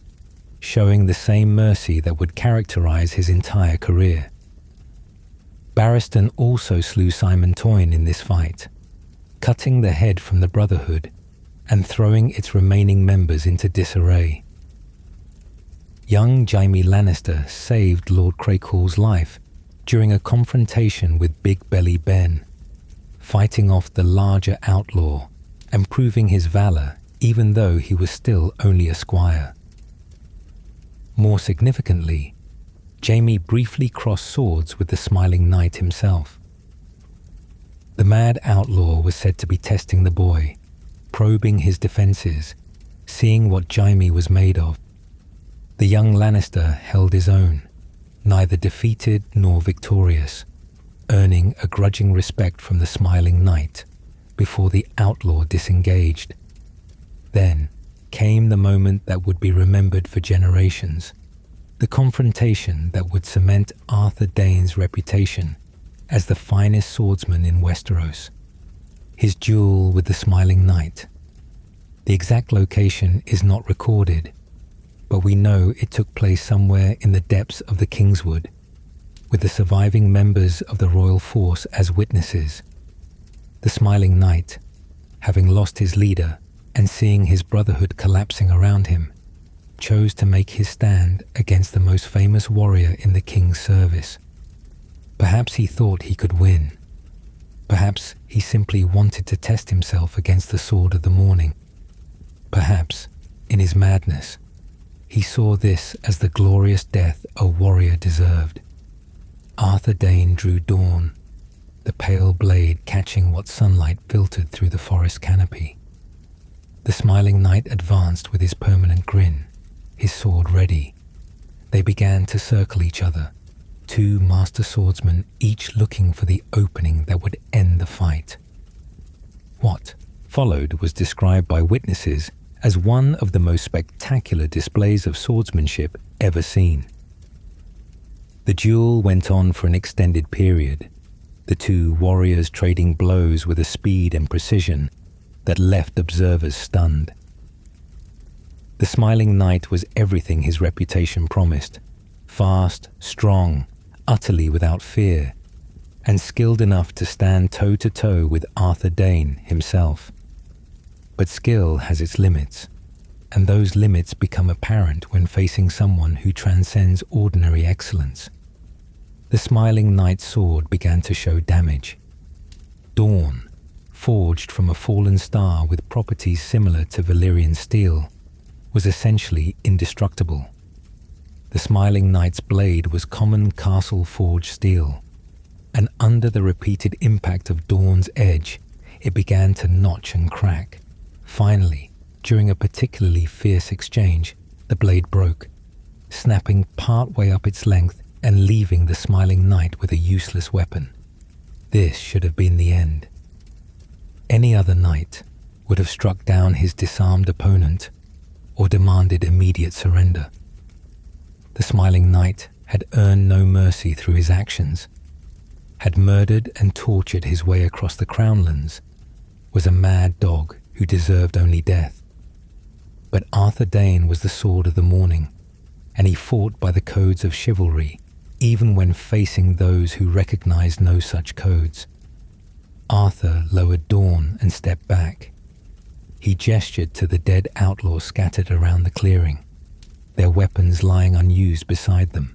showing the same mercy that would characterize his entire career. Barristan also slew Simon Toyne in this fight, cutting the head from the Brotherhood and throwing its remaining members into disarray. Young Jaime Lannister saved Lord Crackle's life during a confrontation with Big Belly Ben, fighting off the larger outlaw and proving his valor even though he was still only a squire. More significantly, Jaime briefly crossed swords with the Smiling Knight himself. The mad outlaw was said to be testing the boy, probing his defenses, seeing what Jaime was made of. The young Lannister held his own, neither defeated nor victorious, earning a grudging respect from the Smiling Knight before the outlaw disengaged. Then came the moment that would be remembered for generations, the confrontation that would cement Arthur Dayne's reputation as the finest swordsman in Westeros. His duel with the Smiling Knight. The exact location is not recorded, but we know it took place somewhere in the depths of the Kingswood, with the surviving members of the royal force as witnesses. The Smiling Knight, having lost his leader and seeing his Brotherhood collapsing around him, chose to make his stand against the most famous warrior in the king's service. Perhaps he thought he could win. Perhaps he simply wanted to test himself against the Sword of the Morning. Perhaps, in his madness, he saw this as the glorious death a warrior deserved. Arthur Dayne drew dawn, the pale blade catching what sunlight filtered through the forest canopy. The Smiling Knight advanced with his permanent grin, his sword ready. They began to circle each other, two master swordsmen each looking for the opening that would end the fight. What followed was described by witnesses as one of the most spectacular displays of swordsmanship ever seen. The duel went on for an extended period, the two warriors trading blows with a speed and precision that left observers stunned. The Smiling Knight was everything his reputation promised: fast, strong, utterly without fear, and skilled enough to stand toe-to-toe with Arthur Dayne himself. But skill has its limits, and those limits become apparent when facing someone who transcends ordinary excellence. The Smiling Knight's sword began to show damage. Dawn, forged from a fallen star with properties similar to Valyrian steel, was essentially indestructible. The Smiling Knight's blade was common castle-forged steel, and under the repeated impact of Dawn's edge, it began to notch and crack. Finally, during a particularly fierce exchange, the blade broke, snapping part way up its length and leaving the Smiling Knight with a useless weapon. This should have been the end. Any other knight would have struck down his disarmed opponent or demanded immediate surrender. The Smiling Knight had earned no mercy through his actions, had murdered and tortured his way across the Crownlands, was a mad dog who deserved only death. But Arthur Dayne was the Sword of the Morning, and he fought by the codes of chivalry, even when facing those who recognized no such codes. Arthur lowered Dorne and stepped back. He gestured to the dead outlaws scattered around the clearing, their weapons lying unused beside them.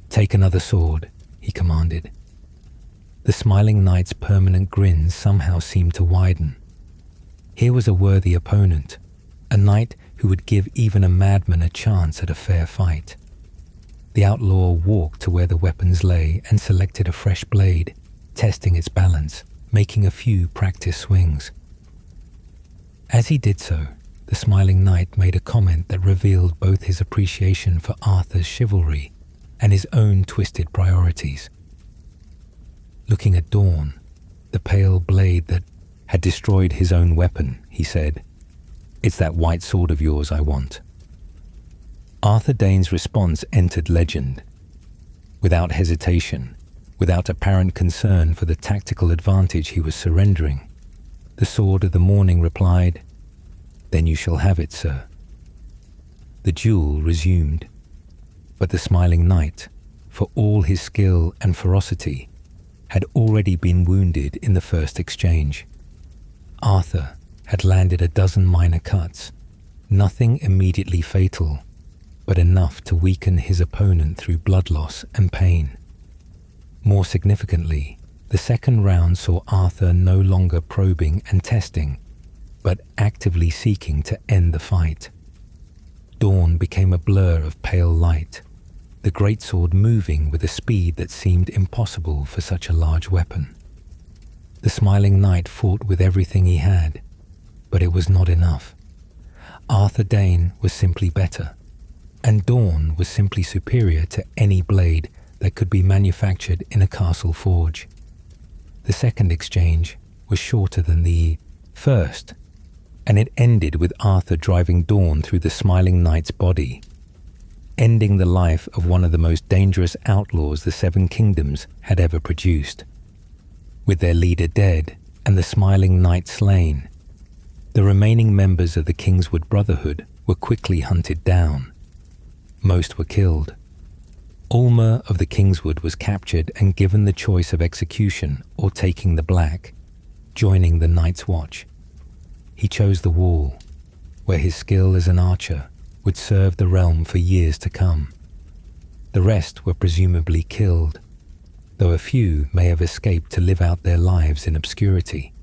"Take another sword," he commanded. The smiling knight's permanent grin somehow seemed to widen. Here was a worthy opponent, a knight who would give even a madman a chance at a fair fight. The outlaw walked to where the weapons lay and selected a fresh blade, testing its balance, making a few practice swings. As he did so, the smiling knight made a comment that revealed both his appreciation for Arthur's chivalry and his own twisted priorities. Looking at Dorne, the pale blade that had destroyed his own weapon, he said, "It's that white sword of yours I want." Arthur Dayne's response entered legend. Without hesitation, without apparent concern for the tactical advantage he was surrendering, the Sword of the Morning replied, "Then you shall have it, sir." The duel resumed, but the smiling knight, for all his skill and ferocity, had already been wounded in the first exchange. Arthur had landed a dozen minor cuts, nothing immediately fatal, but enough to weaken his opponent through blood loss and pain. More significantly, the second round saw Arthur no longer probing and testing, but actively seeking to end the fight. Dawn became a blur of pale light, the greatsword moving with a speed that seemed impossible for such a large weapon. The smiling knight fought with everything he had, but it was not enough. Arthur Dayne was simply better, and Dawn was simply superior to any blade that could be manufactured in a castle forge. The second exchange was shorter than the first, and it ended with Arthur driving Dawn through the smiling knight's body, ending the life of one of the most dangerous outlaws the Seven Kingdoms had ever produced. With their leader dead and the smiling knight slain, the remaining members of the Kingswood Brotherhood were quickly hunted down. Most were killed. Ulmer of the Kingswood was captured and given the choice of execution or taking the Black, joining the Night's Watch. He chose the Wall, where his skill as an archer would serve the realm for years to come. The rest were presumably killed, though a few may have escaped to live out their lives in obscurity.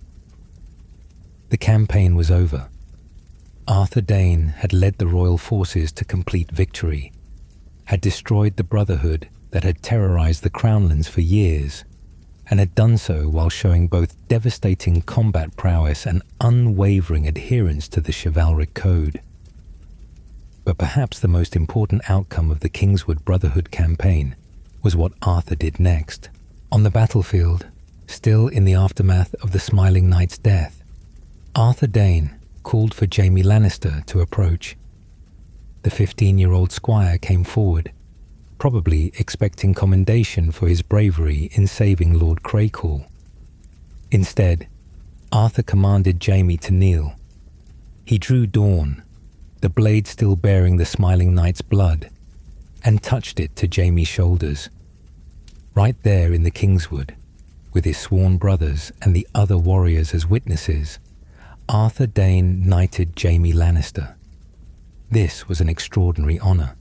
The campaign was over. Arthur Dayne had led the royal forces to complete victory, had destroyed the Brotherhood that had terrorized the Crownlands for years, and had done so while showing both devastating combat prowess and unwavering adherence to the chivalric code. But perhaps the most important outcome of the Kingswood Brotherhood campaign was what Arthur did next. On the battlefield, still in the aftermath of the Smiling Knight's death, Arthur Dayne called for Jaime Lannister to approach. The 15-year-old squire came forward, probably expecting commendation for his bravery in saving Lord Crackle. Instead, Arthur commanded Jaime to kneel. He drew Dawn, the blade still bearing the Smiling Knight's blood, and touched it to Jaime's shoulders. Right there in the Kingswood, with his sworn brothers and the other warriors as witnesses, Arthur Dayne knighted Jaime Lannister. This was an extraordinary honor.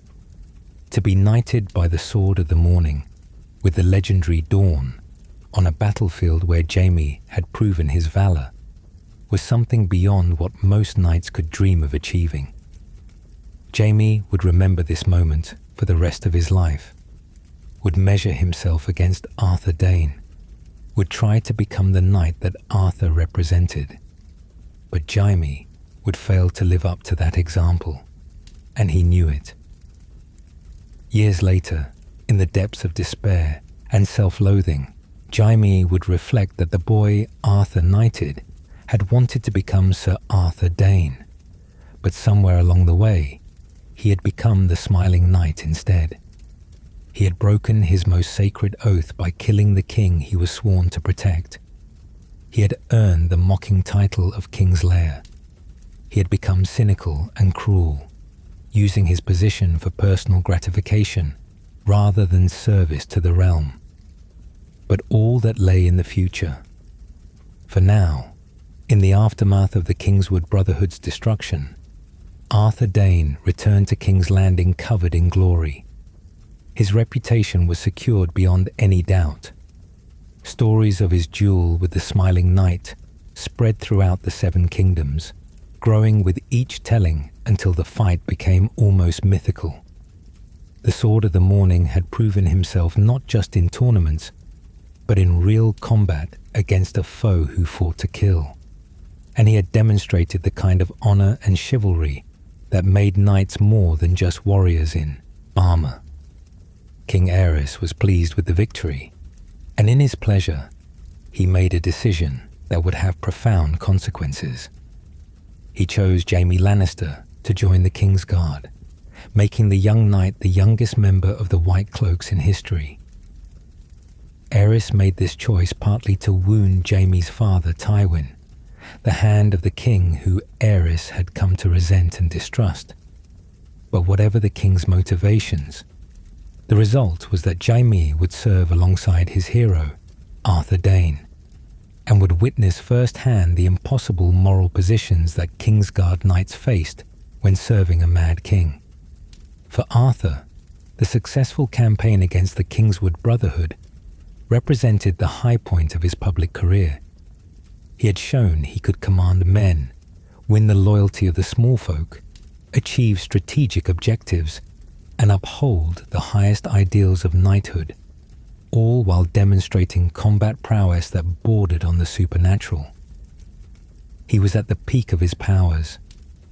To be knighted by the Sword of the Morning, with the legendary Dawn, on a battlefield where Jaime had proven his valor, was something beyond what most knights could dream of achieving. Jaime would remember this moment for the rest of his life, would measure himself against Arthur Dayne, would try to become the knight that Arthur represented. But Jaime would fail to live up to that example, and he knew it. Years later, in the depths of despair and self-loathing, Jaime would reflect that the boy Arthur knighted had wanted to become Ser Arthur Dayne, but somewhere along the way, he had become the Smiling Knight instead. He had broken his most sacred oath by killing the king he was sworn to protect. He had earned the mocking title of Kingslayer. He had become cynical and cruel, using his position for personal gratification rather than service to the realm, but all that lay in the future. For now, in the aftermath of the Kingswood Brotherhood's destruction, Arthur Dayne returned to King's Landing covered in glory. His reputation was secured beyond any doubt. Stories of his duel with the Smiling Knight spread throughout the Seven Kingdoms, growing with each telling until the fight became almost mythical. The Sword of the Morning had proven himself not just in tournaments, but in real combat against a foe who fought to kill. And he had demonstrated the kind of honor and chivalry that made knights more than just warriors in armor. King Aerys was pleased with the victory, and in his pleasure, he made a decision that would have profound consequences. He chose Jaime Lannister to join the Kingsguard, making the young knight the youngest member of the White Cloaks in history. Aerys made this choice partly to wound Jaime's father, Tywin, the hand of the king who Aerys had come to resent and distrust. But whatever the king's motivations, the result was that Jaime would serve alongside his hero, Arthur Dayne, and would witness firsthand the impossible moral positions that Kingsguard knights faced when serving a mad king. For Arthur, the successful campaign against the Kingswood Brotherhood represented the high point of his public career. He had shown he could command men, win the loyalty of the small folk, achieve strategic objectives, and uphold the highest ideals of knighthood, all while demonstrating combat prowess that bordered on the supernatural. He was at the peak of his powers,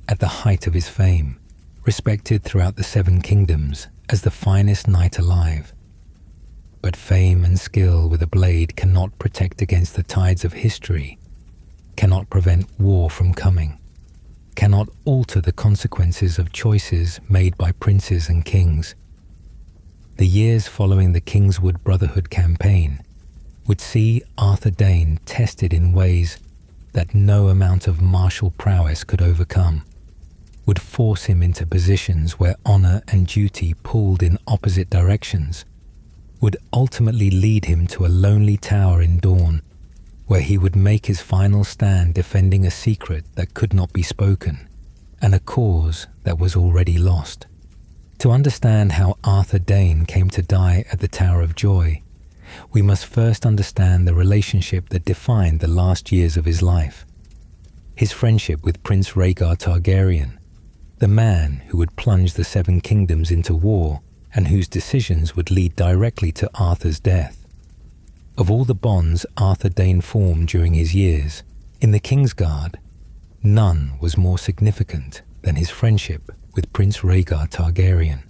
at the height of his fame, respected throughout the Seven Kingdoms as the finest knight alive. But fame and skill with a blade cannot protect against the tides of history, cannot prevent war from coming, cannot alter the consequences of choices made by princes and kings. The years following the Kingswood Brotherhood campaign would see Arthur Dayne tested in ways that no amount of martial prowess could overcome, would force him into positions where honor and duty pulled in opposite directions, would ultimately lead him to a lonely tower in Dorne, where he would make his final stand defending a secret that could not be spoken, and a cause that was already lost. To understand how Arthur Dayne came to die at the Tower of Joy, we must first understand the relationship that defined the last years of his life. His friendship with Prince Rhaegar Targaryen, the man who would plunge the Seven Kingdoms into war and whose decisions would lead directly to Arthur's death. Of all the bonds Arthur Dayne formed during his years in the Kingsguard, none was more significant than his friendship with Prince Rhaegar Targaryen.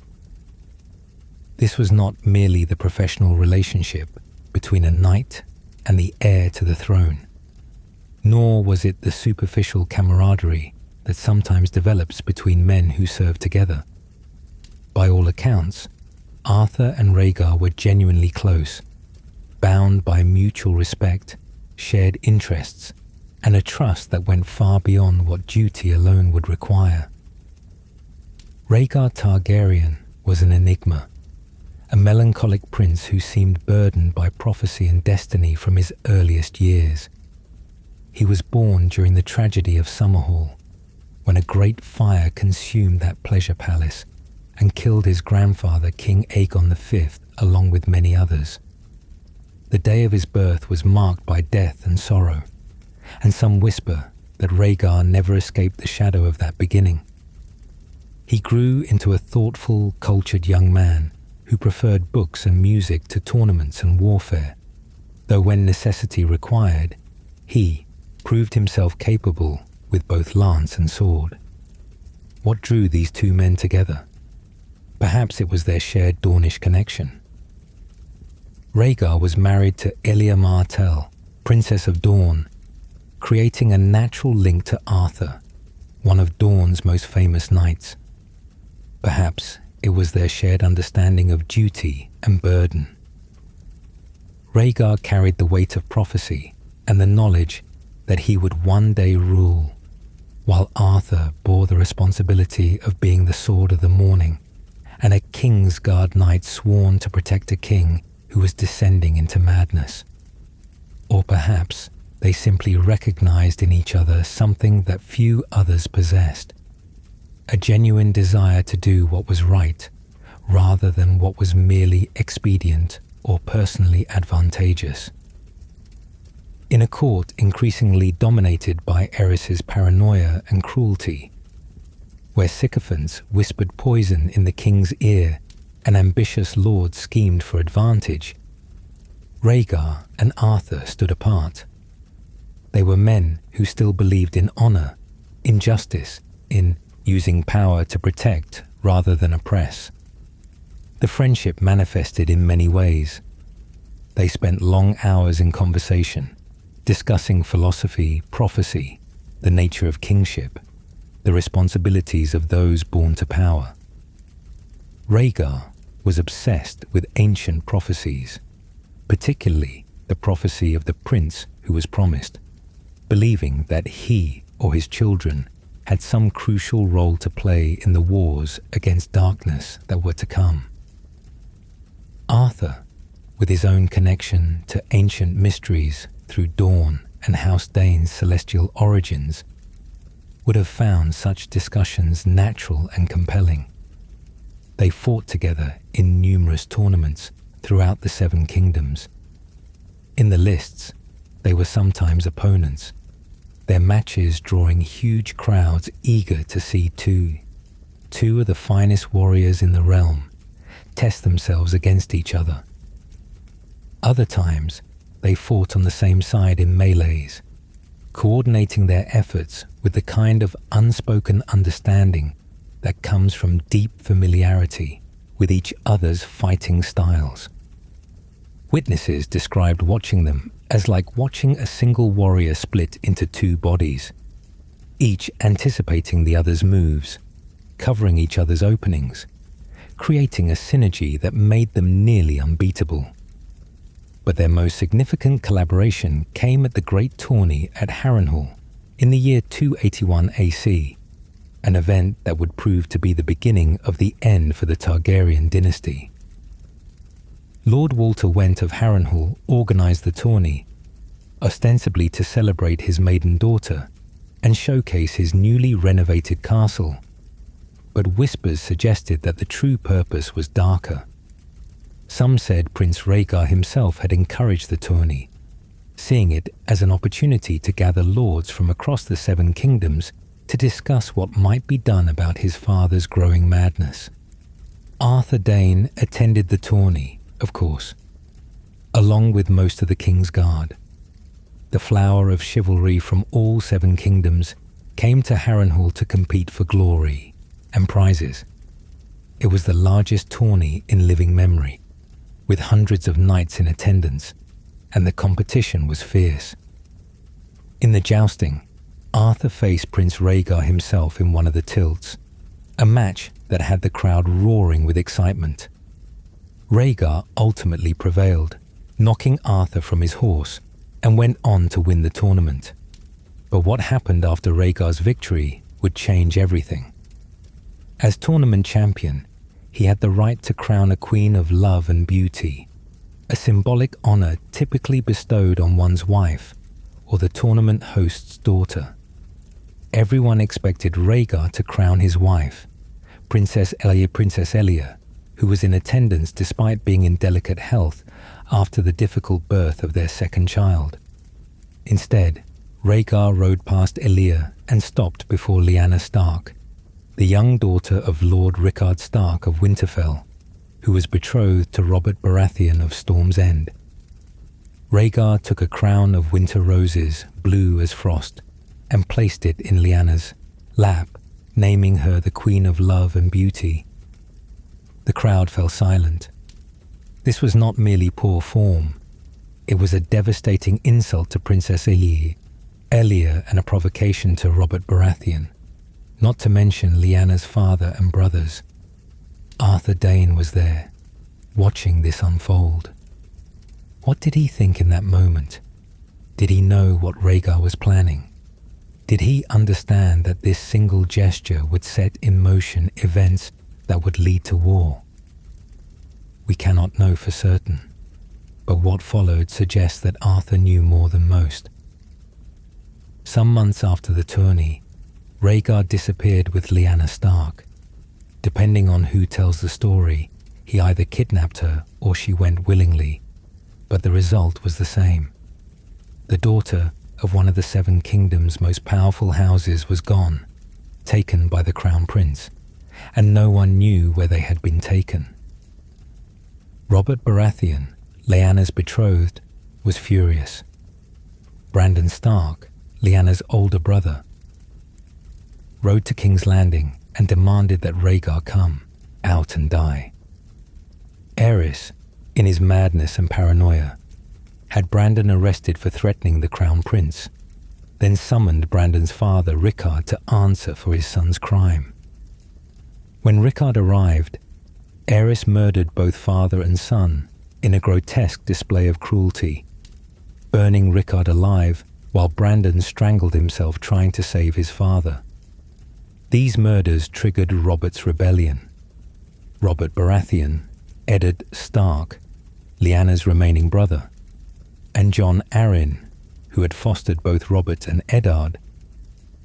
This was not merely the professional relationship between a knight and the heir to the throne, nor was it the superficial camaraderie that sometimes develops between men who serve together. By all accounts, Arthur and Rhaegar were genuinely close, bound by mutual respect, shared interests, and a trust that went far beyond what duty alone would require. Rhaegar Targaryen was an enigma, a melancholic prince who seemed burdened by prophecy and destiny from his earliest years. He was born during the tragedy of Summerhall, when a great fire consumed that pleasure palace and killed his grandfather, King Aegon V, along with many others. The day of his birth was marked by death and sorrow, and some whisper that Rhaegar never escaped the shadow of that beginning. He grew into a thoughtful, cultured young man who preferred books and music to tournaments and warfare, though when necessity required, he proved himself capable with both lance and sword. What drew these two men together? Perhaps it was their shared Dornish connection. Rhaegar was married to Elia Martell, Princess of Dorne, creating a natural link to Arthur, one of Dorne's most famous knights. Perhaps it was their shared understanding of duty and burden. Rhaegar carried the weight of prophecy and the knowledge that he would one day rule, while Arthur bore the responsibility of being the Sword of the Morning and a Kingsguard knight sworn to protect a king who was descending into madness. Or perhaps they simply recognized in each other something that few others possessed, a genuine desire to do what was right rather than what was merely expedient or personally advantageous. In a court increasingly dominated by Eris's paranoia and cruelty, where sycophants whispered poison in the king's ear and ambitious lords schemed for advantage, Rhaegar and Arthur stood apart. They were men who still believed in honor, in justice, in using power to protect rather than oppress. The friendship manifested in many ways. They spent long hours in conversation, discussing philosophy, prophecy, the nature of kingship, the responsibilities of those born to power. Rhaegar was obsessed with ancient prophecies, particularly the prophecy of the prince who was promised, believing that he or his children had some crucial role to play in the wars against darkness that were to come. Arthur, with his own connection to ancient mysteries through Dorne and House Dayne's celestial origins, would have found such discussions natural and compelling. They fought together in numerous tournaments throughout the Seven Kingdoms. In the lists, they were sometimes opponents, their matches drawing huge crowds eager to see two of the finest warriors in the realm, test themselves against each other. Other times, they fought on the same side in melees, coordinating their efforts with the kind of unspoken understanding that comes from deep familiarity with each other's fighting styles. Witnesses described watching them as like watching a single warrior split into two bodies, each anticipating the other's moves, covering each other's openings, creating a synergy that made them nearly unbeatable. But their most significant collaboration came at the Great Tourney at Harrenhal in the year 281 AC, an event that would prove to be the beginning of the end for the Targaryen dynasty. Lord Walter Went of Harrenhal organized the tourney, ostensibly to celebrate his maiden daughter and showcase his newly renovated castle. But whispers suggested that the true purpose was darker. Some said Prince Rhaegar himself had encouraged the tourney, seeing it as an opportunity to gather lords from across the Seven Kingdoms to discuss what might be done about his father's growing madness. Arthur Dayne attended the tourney, of course, along with most of the Kingsguard. The flower of chivalry from all Seven Kingdoms came to Harrenhal to compete for glory and prizes. It was the largest tourney in living memory, with hundreds of knights in attendance, and the competition was fierce. In the jousting, Arthur faced Prince Rhaegar himself in one of the tilts, a match that had the crowd roaring with excitement. Rhaegar ultimately prevailed, knocking Arthur from his horse, and went on to win the tournament. But what happened after Rhaegar's victory would change everything. As tournament champion, he had the right to crown a queen of love and beauty, a symbolic honor typically bestowed on one's wife or the tournament host's daughter. Everyone expected Rhaegar to crown his wife, Princess Elia, who was in attendance despite being in delicate health after the difficult birth of their second child. Instead, Rhaegar rode past Elia and stopped before Lyanna Stark, the young daughter of Lord Rickard Stark of Winterfell, who was betrothed to Robert Baratheon of Storm's End. Rhaegar took a crown of winter roses, blue as frost, and placed it in Lyanna's lap, naming her the Queen of Love and Beauty. The crowd fell silent. This was not merely poor form. It was a devastating insult to Princess Elia, and a provocation to Robert Baratheon, not to mention Lyanna's father and brothers. Arthur Dayne was there, watching this unfold. What did he think in that moment? Did he know what Rhaegar was planning? Did he understand that this single gesture would set in motion events that would lead to war? We cannot know for certain, but what followed suggests that Arthur knew more than most. Some months after the tourney, Rhaegar disappeared with Lyanna Stark. Depending on who tells the story, he either kidnapped her or she went willingly, but the result was the same. The daughter of one of the Seven Kingdoms' most powerful houses was gone, taken by the Crown Prince, and no one knew where they had been taken. Robert Baratheon, Lyanna's betrothed, was furious. Brandon Stark, Lyanna's older brother, rode to King's Landing and demanded that Rhaegar come out and die. Aerys, in his madness and paranoia, had Brandon arrested for threatening the Crown Prince, then summoned Brandon's father, Rickard, to answer for his son's crime. When Rickard arrived, Aerys murdered both father and son in a grotesque display of cruelty, burning Rickard alive while Brandon strangled himself trying to save his father. These murders triggered Robert's rebellion. Robert Baratheon, Eddard Stark, Lyanna's remaining brother, and Jon Arryn, who had fostered both Robert and Eddard,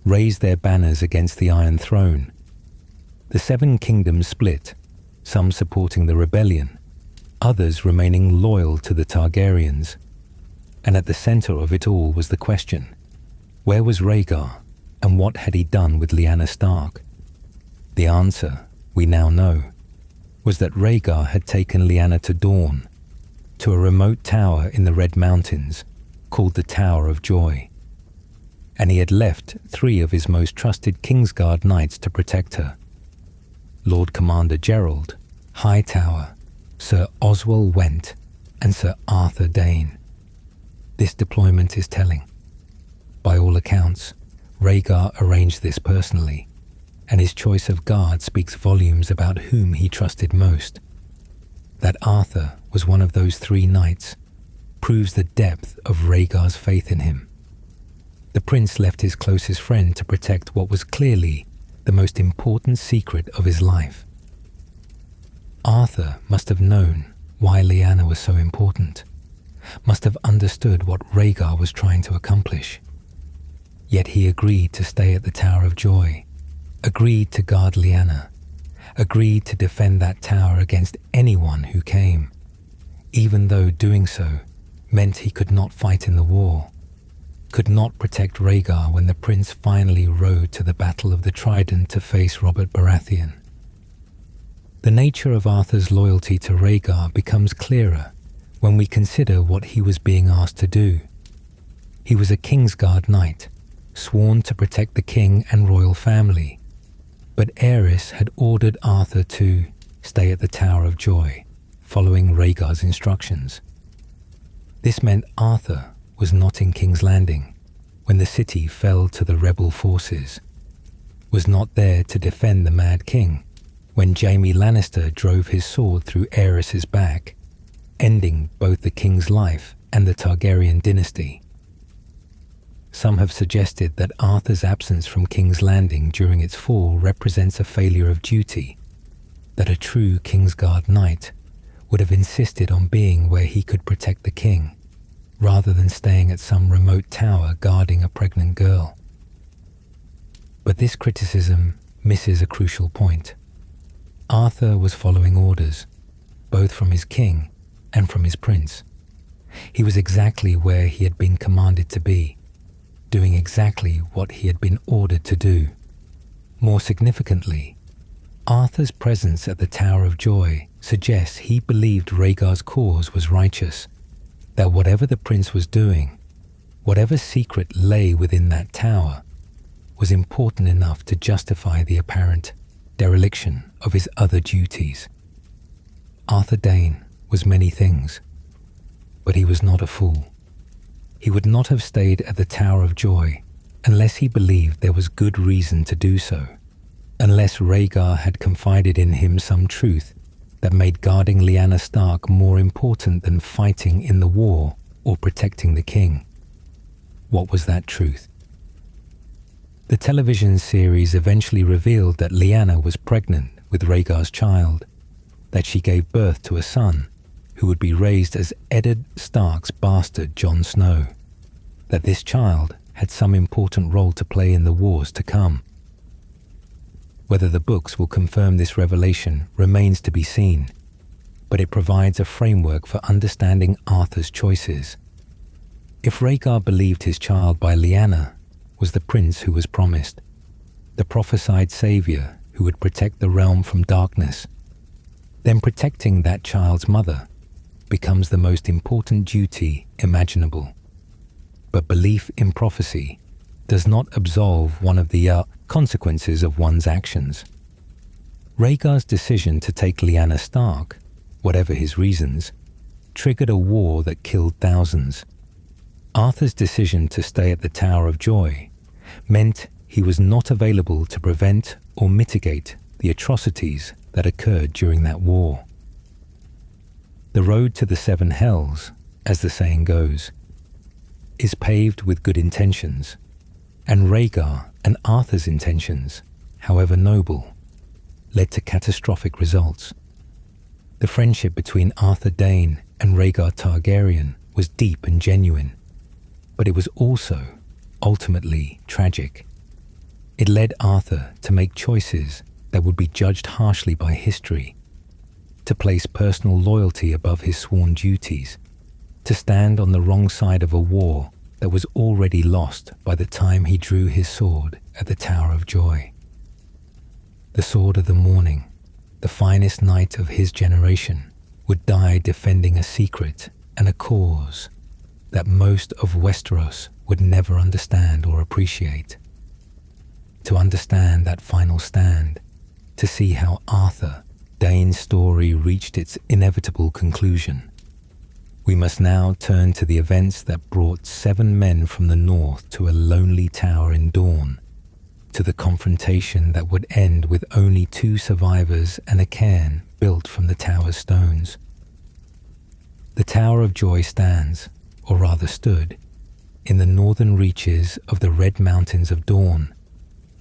raised their banners against the Iron Throne. The Seven Kingdoms split, some supporting the rebellion, others remaining loyal to the Targaryens. And at the center of it all was the question, where was Rhaegar, and what had he done with Lyanna Stark? The answer, we now know, was that Rhaegar had taken Lyanna to Dorne, to a remote tower in the Red Mountains called the Tower of Joy. And he had left 3 of his most trusted Kingsguard knights to protect her: Lord Commander Gerald, Hightower, Sir Oswell Went, and Ser Arthur Dayne. This deployment is telling. By all accounts, Rhaegar arranged this personally, and his choice of guard speaks volumes about whom he trusted most. That Arthur was one of those 3 knights proves the depth of Rhaegar's faith in him. The prince left his closest friend to protect what was clearly the most important secret of his life. Arthur must have known why Lyanna was so important, must have understood what Rhaegar was trying to accomplish. Yet he agreed to stay at the Tower of Joy, agreed to guard Lyanna, agreed to defend that tower against anyone who came, even though doing so meant he could not fight in the war, could not protect Rhaegar when the prince finally rode to the Battle of the Trident to face Robert Baratheon. The nature of Arthur's loyalty to Rhaegar becomes clearer when we consider what he was being asked to do. He was a Kingsguard knight, sworn to protect the king and royal family, but Aerys had ordered Arthur to stay at the Tower of Joy, following Rhaegar's instructions. This meant Arthur was not in King's Landing when the city fell to the rebel forces, was not there to defend the Mad King when Jaime Lannister drove his sword through Aerys's back, ending both the king's life and the Targaryen dynasty. Some have suggested that Arthur's absence from King's Landing during its fall represents a failure of duty, that a true Kingsguard knight would have insisted on being where he could protect the king, rather than staying at some remote tower guarding a pregnant girl. But this criticism misses a crucial point. Arthur was following orders, both from his king and from his prince. He was exactly where he had been commanded to be, doing exactly what he had been ordered to do. More significantly, Arthur's presence at the Tower of Joy suggests he believed Rhaegar's cause was righteous, that whatever the prince was doing, whatever secret lay within that tower, was important enough to justify the apparent dereliction of his other duties. Arthur Dayne was many things, but he was not a fool. He would not have stayed at the Tower of Joy unless he believed there was good reason to do so, unless Rhaegar had confided in him some truth that made guarding Lyanna Stark more important than fighting in the war or protecting the king. What was that truth? The television series eventually revealed that Lyanna was pregnant with Rhaegar's child, that she gave birth to a son who would be raised as Eddard Stark's bastard Jon Snow, that this child had some important role to play in the wars to come. Whether the books will confirm this revelation remains to be seen, but it provides a framework for understanding Arthur's choices. If Rhaegar believed his child by Lyanna was the prince who was promised, the prophesied savior who would protect the realm from darkness, then protecting that child's mother becomes the most important duty imaginable. But belief in prophecy does not absolve one of the consequences of one's actions. Rhaegar's decision to take Lyanna Stark, whatever his reasons, triggered a war that killed thousands. Arthur's decision to stay at the Tower of Joy meant he was not available to prevent or mitigate the atrocities that occurred during that war. The road to the Seven Hells, as the saying goes, is paved with good intentions, and Rhaegar and Arthur's intentions, however noble, led to catastrophic results. The friendship between Arthur Dayne and Rhaegar Targaryen was deep and genuine, but it was also ultimately tragic. It led Arthur to make choices that would be judged harshly by history, to place personal loyalty above his sworn duties, to stand on the wrong side of a war that was already lost by the time he drew his sword at the Tower of Joy. The Sword of the Morning, the finest knight of his generation, would die defending a secret and a cause that most of Westeros would never understand or appreciate. To understand that final stand, to see how Arthur Dayne's story reached its inevitable conclusion, we must now turn to the events that brought 7 men from the north to a lonely tower in Dorne, to the confrontation that would end with only 2 survivors and a cairn built from the tower's stones. The Tower of Joy stands, or rather stood, in the northern reaches of the Red Mountains of Dorne,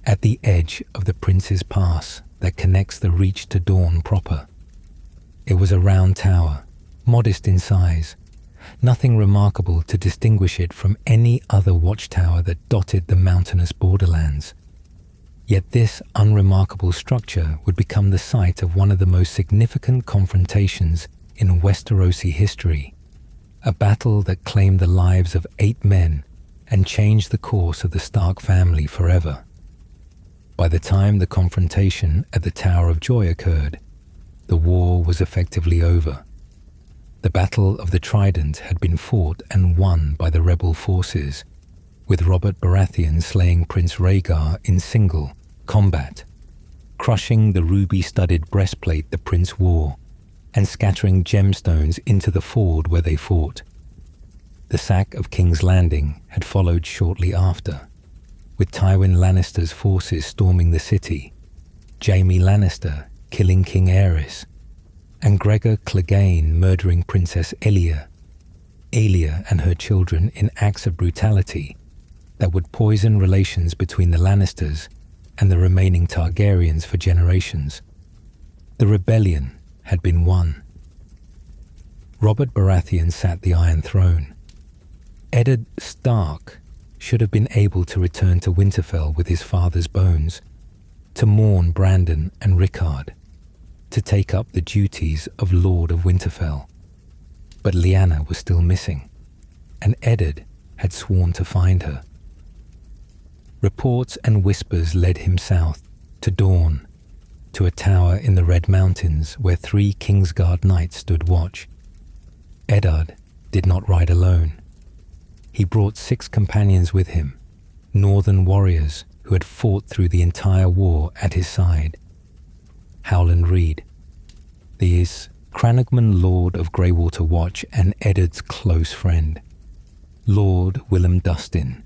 at the edge of the Prince's Pass that connects the reach to Dorne proper. It was a round tower, modest in size, nothing remarkable to distinguish it from any other watchtower that dotted the mountainous borderlands. Yet this unremarkable structure would become the site of one of the most significant confrontations in Westerosi history, a battle that claimed the lives of 8 men and changed the course of the Stark family forever. By the time the confrontation at the Tower of Joy occurred, the war was effectively over. The Battle of the Trident had been fought and won by the rebel forces, with Robert Baratheon slaying Prince Rhaegar in single combat, crushing the ruby-studded breastplate the prince wore, and scattering gemstones into the ford where they fought. The sack of King's Landing had followed shortly after, with Tywin Lannister's forces storming the city, Jaime Lannister killing King Aerys, and Gregor Clegane murdering Princess Elia and her children in acts of brutality that would poison relations between the Lannisters and the remaining Targaryens for generations. The rebellion had been won. Robert Baratheon sat the Iron Throne. Eddard Stark should have been able to return to Winterfell with his father's bones, to mourn Brandon and Rickard, to take up the duties of Lord of Winterfell. But Lyanna was still missing, and Eddard had sworn to find her. Reports and whispers led him south, to Dorne, to a tower in the Red Mountains where 3 Kingsguard knights stood watch. Eddard did not ride alone. He brought 6 companions with him, northern warriors who had fought through the entire war at his side. Howland Reed, the Crannogman Lord of Greywater Watch and Eddard's close friend. Lord Willem Dustin,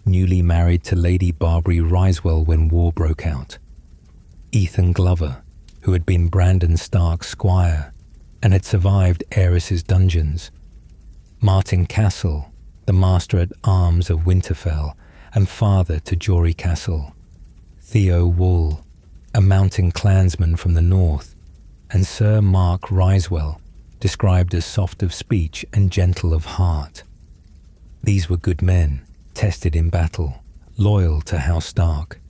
newly married to Lady Barbary Risewell when war broke out. Ethan Glover, who had been Brandon Stark's squire and had survived Aerys's dungeons. Martin Castle, the Master-at-Arms of Winterfell and father to Jory Castle. Theo Wall, a mountain clansman from the north, and Sir Mark Risewell, described as soft of speech and gentle of heart. These were good men, tested in battle, loyal to House Stark.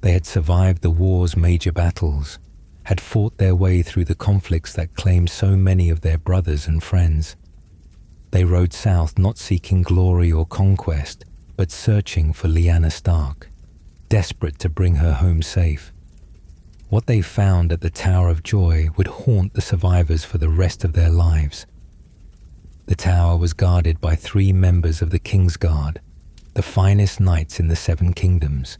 They had survived the war's major battles, had fought their way through the conflicts that claimed so many of their brothers and friends. They rode south not seeking glory or conquest, but searching for Lyanna Stark, desperate to bring her home safe. What they found at the Tower of Joy would haunt the survivors for the rest of their lives. The tower was guarded by 3 members of the Kingsguard, the finest knights in the 7 kingdoms,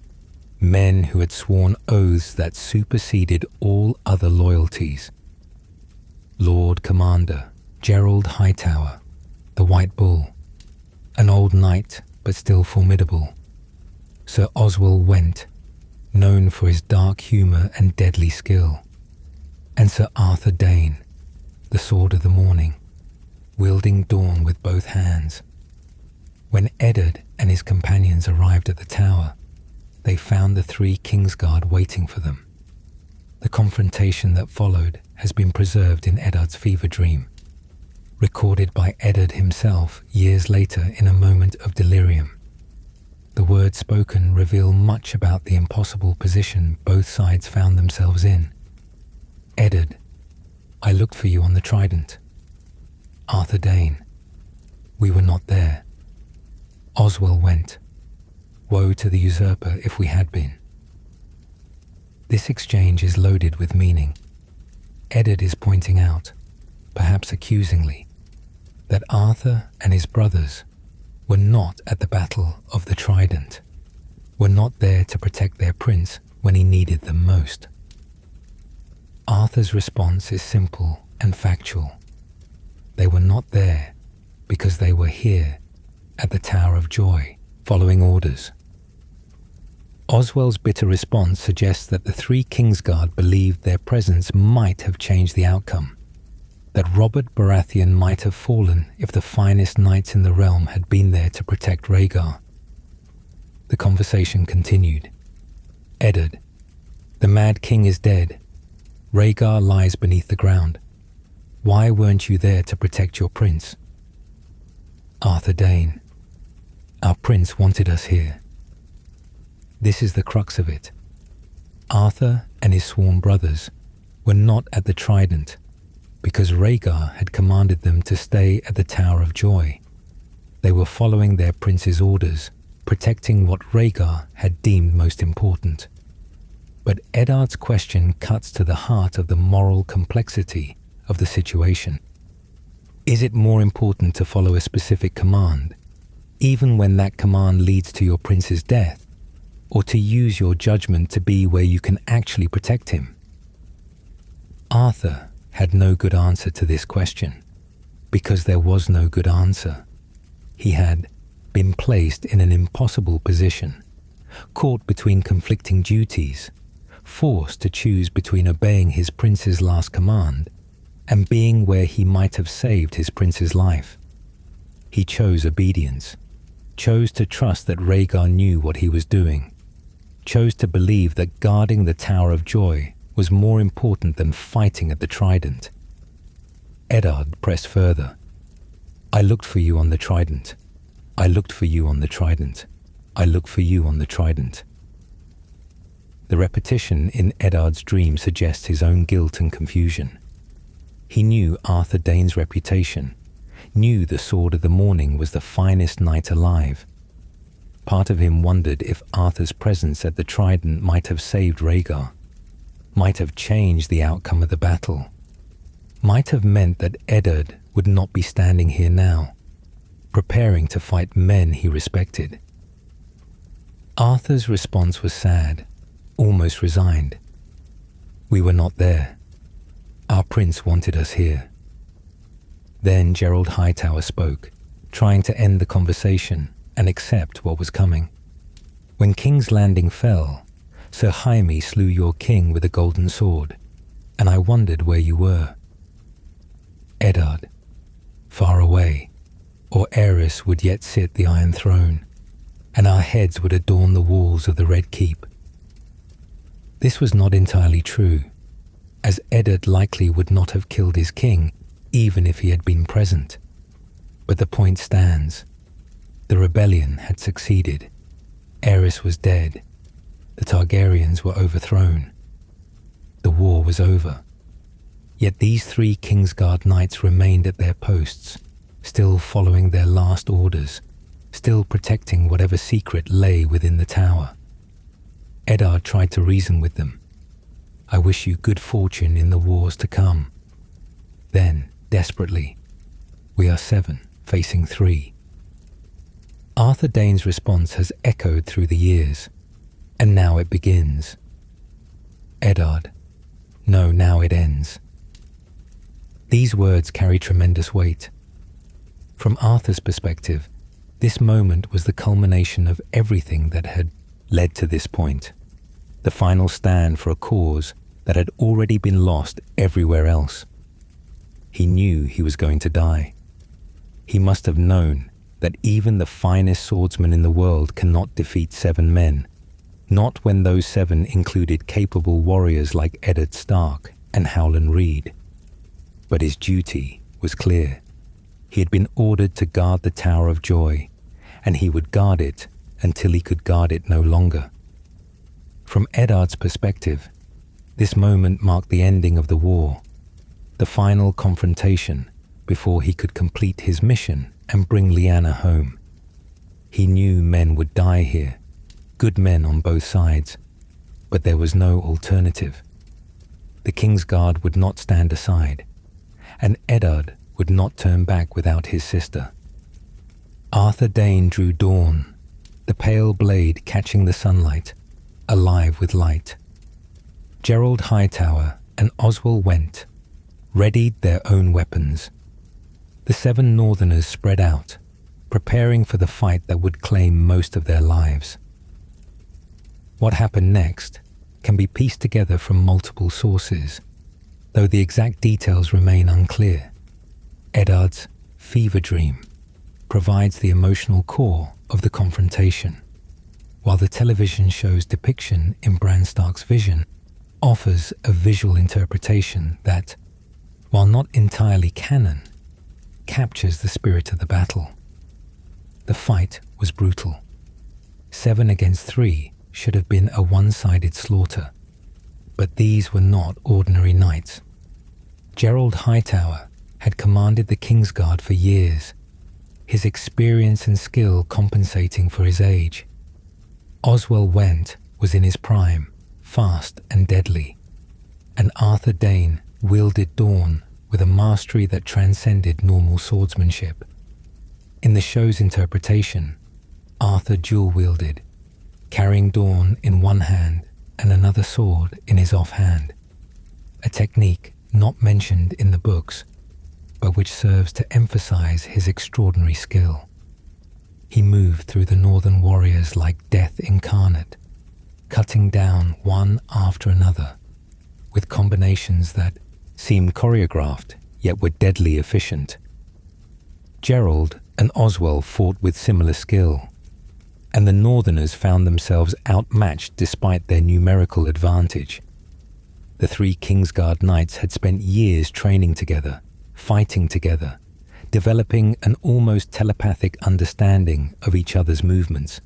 men who had sworn oaths that superseded all other loyalties. Lord Commander Gerald Hightower, the White Bull, an old knight but still formidable. Sir Oswell Went, known for his dark humour and deadly skill, and Ser Arthur Dayne, the Sword of the Morning, wielding Dorne with both hands. When Eddard and his companions arrived at the tower, they found the 3 Kingsguard waiting for them. The confrontation that followed has been preserved in Eddard's fever dream, recorded by Eddard himself years later in a moment of delirium. The words spoken reveal much about the impossible position both sides found themselves in. Eddard, I looked for you on the Trident. Arthur Dayne, we were not there. Oswell Went, woe to the usurper if we had been. This exchange is loaded with meaning. Eddard is pointing out, perhaps accusingly, that Arthur and his brothers were not at the Battle of the Trident, were not there to protect their prince when he needed them most. Arthur's response is simple and factual. They were not there because they were here at the Tower of Joy, following orders. Oswell's bitter response suggests that the 3 Kingsguard believed their presence might have changed the outcome, that Robert Baratheon might have fallen if the finest knights in the realm had been there to protect Rhaegar. The conversation continued. Eddard, the Mad King is dead. Rhaegar lies beneath the ground. Why weren't you there to protect your prince? Arthur Dayne, our prince wanted us here. This is the crux of it. Arthur and his sworn brothers were not at the Trident because Rhaegar had commanded them to stay at the Tower of Joy. They were following their prince's orders, protecting what Rhaegar had deemed most important. But Eddard's question cuts to the heart of the moral complexity of the situation. Is it more important to follow a specific command, even when that command leads to your prince's death, or to use your judgment to be where you can actually protect him? Arthur had no good answer to this question, because there was no good answer. He had been placed in an impossible position, caught between conflicting duties, forced to choose between obeying his prince's last command and being where he might have saved his prince's life. He chose obedience, chose to trust that Rhaegar knew what he was doing, chose to believe that guarding the Tower of Joy was more important than fighting at the Trident. Eddard pressed further. I looked for you on the Trident. I looked for you on the Trident. I looked for you on the Trident. The repetition in Eddard's dream suggests his own guilt and confusion. He knew Arthur Dayne's reputation, knew the Sword of the Morning was the finest knight alive. Part of him wondered if Arthur's presence at the Trident might have saved Rhaegar, might have changed the outcome of the battle, might have meant that Eddard would not be standing here now, preparing to fight men he respected. Arthur's response was sad, almost resigned. We were not there. Our prince wanted us here. Then Gerald Hightower spoke, trying to end the conversation and accept what was coming. When King's Landing fell, Sir Jaime slew your king with a golden sword, and I wondered where you were. Eddard, far away, or Aerys would yet sit the Iron Throne, and our heads would adorn the walls of the Red Keep. This was not entirely true, as Eddard likely would not have killed his king even if he had been present. But the point stands. The rebellion had succeeded. Aerys was dead. The Targaryens were overthrown. The war was over. Yet these 3 Kingsguard knights remained at their posts, still following their last orders, still protecting whatever secret lay within the tower. Eddard tried to reason with them. "I wish you good fortune in the wars to come." Then, desperately, "We are 7, facing 3. Arthur Dayne's response has echoed through the years, and now it begins. Eddard, no, now it ends. These words carry tremendous weight. From Arthur's perspective, this moment was the culmination of everything that had led to this point, the final stand for a cause that had already been lost everywhere else. He knew he was going to die. He must have known that even the finest swordsman in the world cannot defeat 7 men, not when those 7 included capable warriors like Eddard Stark and Howland Reed. But his duty was clear. He had been ordered to guard the Tower of Joy, and he would guard it until he could guard it no longer. From Eddard's perspective, this moment marked the ending of the war, the final confrontation before he could complete his mission and bring Lyanna home. He knew men would die here, good men on both sides, but there was no alternative. The Kingsguard would not stand aside, and Eddard would not turn back without his sister. Arthur Dayne drew Dawn, the pale blade catching the sunlight, alive with light. Gerald Hightower and Oswell Went readied their own weapons. The 7 Northerners spread out, preparing for the fight that would claim most of their lives. What happened next can be pieced together from multiple sources, though the exact details remain unclear. Eddard's fever dream provides the emotional core of the confrontation, while the television show's depiction in Bran Stark's vision offers a visual interpretation that, while not entirely canon, captures the spirit of the battle. The fight was brutal. 7 against 3 should have been a one-sided slaughter, but these were not ordinary knights. Gerald Hightower had commanded the Kingsguard for years, his experience and skill compensating for his age. Oswell Went was in his prime, fast and deadly, and Arthur Dayne wielded Dawn with a mastery that transcended normal swordsmanship. In the show's interpretation, Arthur dual-wielded, carrying Dawn in one hand and another sword in his offhand, a technique not mentioned in the books, but which serves to emphasize his extraordinary skill. He moved through the northern warriors like death incarnate, cutting down one after another, with combinations that seemed choreographed yet were deadly efficient. Gerald and Oswell fought with similar skill, and the Northerners found themselves outmatched despite their numerical advantage. The 3 Kingsguard knights had spent years training together, fighting together, developing an almost telepathic understanding of each other's movements.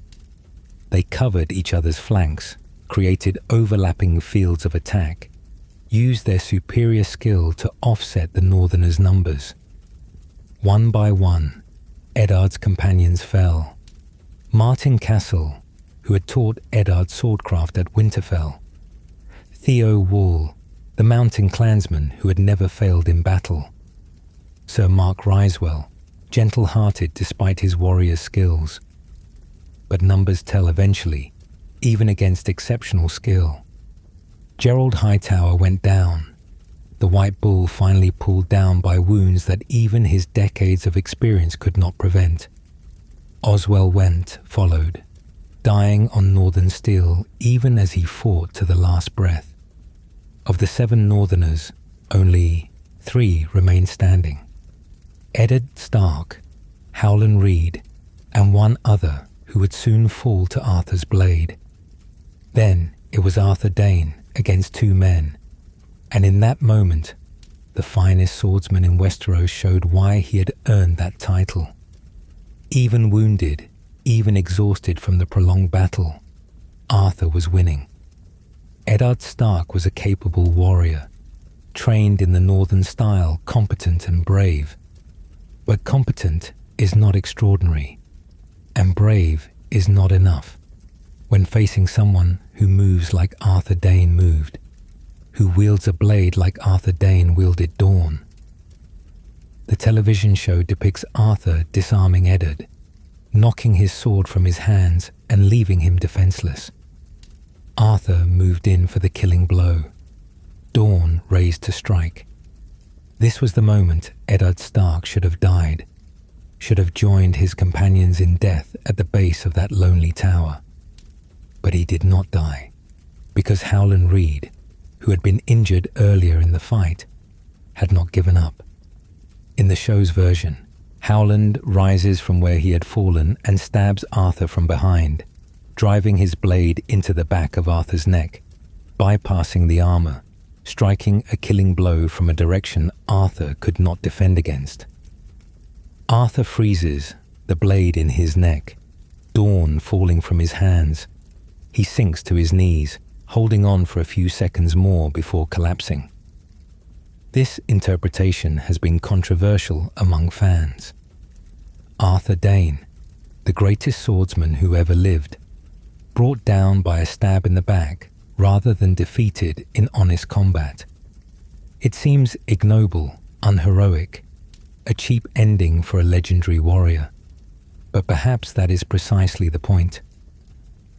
They covered each other's flanks, created overlapping fields of attack, used their superior skill to offset the Northerners' numbers. One by one, Eddard's companions fell. Martin Castle, who had taught Eddard swordcraft at Winterfell. Theo Wall, the mountain clansman who had never failed in battle. Sir Mark Risewell, gentle-hearted despite his warrior's skills. But numbers tell eventually, even against exceptional skill. Gerald Hightower went down, the White Bull finally pulled down by wounds that even his decades of experience could not prevent. Oswell Went followed, dying on northern steel even as he fought to the last breath. Of the 7 Northerners, only 3 remained standing. Eddard Stark, Howland Reed, and one other who would soon fall to Arthur's blade. Then it was Arthur Dayne against two men, and in that moment, the finest swordsman in Westeros showed why he had earned that title. Even wounded, even exhausted from the prolonged battle, Arthur was winning. Eddard Stark was a capable warrior, trained in the northern style, competent and brave. But competent is not extraordinary, and brave is not enough when facing someone who moves like Arthur Dayne moved, who wields a blade like Arthur Dayne wielded Dorne. The television show depicts Arthur disarming Eddard, knocking his sword from his hands and leaving him defenseless. Arthur moved in for the killing blow. Dorne raised to strike. This was the moment Eddard Stark should have died, should have joined his companions in death at the base of that lonely tower. But he did not die, because Howland Reed, who had been injured earlier in the fight, had not given up. In the show's version, Howland rises from where he had fallen and stabs Arthur from behind, driving his blade into the back of Arthur's neck, bypassing the armor, striking a killing blow from a direction Arthur could not defend against. Arthur freezes, the blade in his neck, Dorne falling from his hands. He sinks to his knees, holding on for a few seconds more before collapsing. This interpretation has been controversial among fans. Arthur Dayne, the greatest swordsman who ever lived, brought down by a stab in the back rather than defeated in honest combat. It seems ignoble, unheroic, a cheap ending for a legendary warrior. But perhaps that is precisely the point.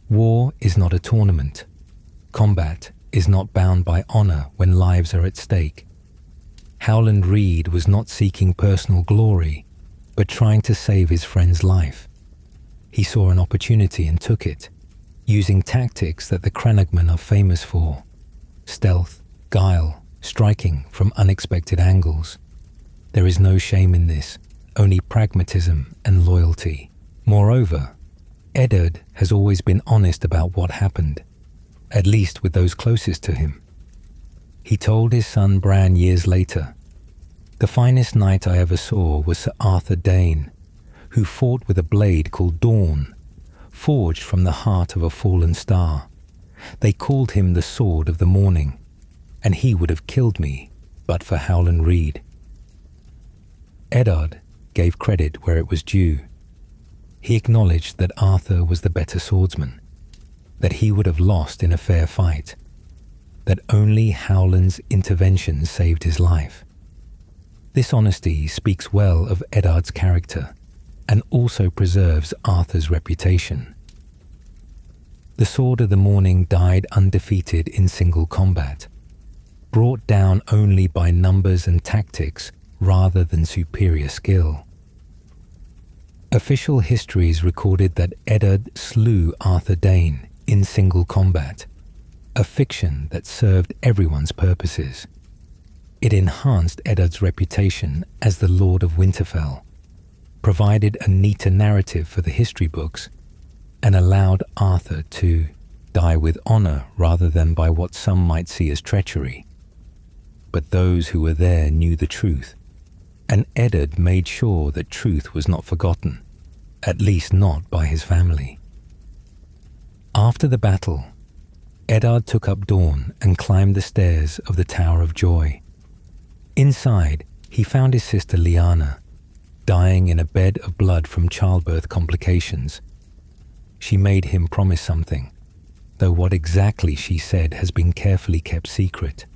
War is not a tournament. Combat is not bound by honor when lives are at stake. Howland Reed was not seeking personal glory, but trying to save his friend's life. He saw an opportunity and took it, using tactics that the Crannogmen are famous for: stealth, guile, striking from unexpected angles. There is no shame in this, only pragmatism and loyalty. Moreover, Eddard has always been honest about what happened, at least with those closest to him. He told his son Bran years later, "The finest knight I ever saw was Ser Arthur Dayne, who fought with a blade called Dawn, forged from the heart of a fallen star. They called him the Sword of the Morning, and he would have killed me but for Howland Reed." Eddard gave credit where it was due. He acknowledged that Arthur was the better swordsman, that he would have lost in a fair fight, that only Howland's intervention saved his life. This honesty speaks well of Eddard's character and also preserves Arthur's reputation. The Sword of the Morning died undefeated in single combat, brought down only by numbers and tactics rather than superior skill. Official histories recorded that Eddard slew Arthur Dayne in single combat, a fiction that served everyone's purposes. It enhanced Eddard's reputation as the Lord of Winterfell, provided a neater narrative for the history books, and allowed Arthur to die with honor rather than by what some might see as treachery. But those who were there knew the truth, and Eddard made sure that truth was not forgotten, at least not by his family. After the battle, Eddard took up Dorne and climbed the stairs of the Tower of Joy. Inside, he found his sister Lyanna, dying in a bed of blood from childbirth complications. She made him promise something, though what exactly she said has been carefully kept secret.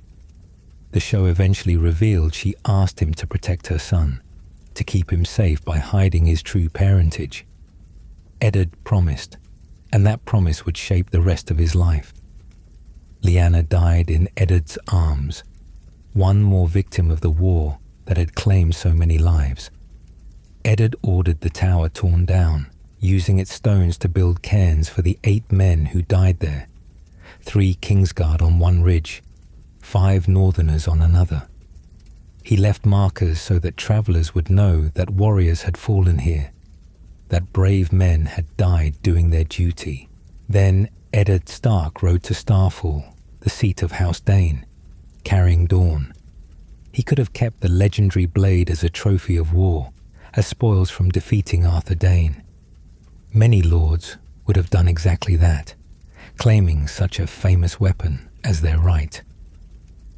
The show eventually revealed she asked him to protect her son, to keep him safe by hiding his true parentage. Eddard promised, and that promise would shape the rest of his life. Lyanna died in Eddard's arms, one more victim of the war that had claimed so many lives. Eddard ordered the tower torn down, using its stones to build cairns for the 8 men who died there, 3 Kingsguard on one ridge, 5 Northerners on another. He left markers so that travelers would know that warriors had fallen here, that brave men had died doing their duty. Then Eddard Stark rode to Starfall, the seat of House Dayne, carrying Dorne. He could have kept the legendary blade as a trophy of war, as spoils from defeating Arthur Dayne. Many lords would have done exactly that, claiming such a famous weapon as their right.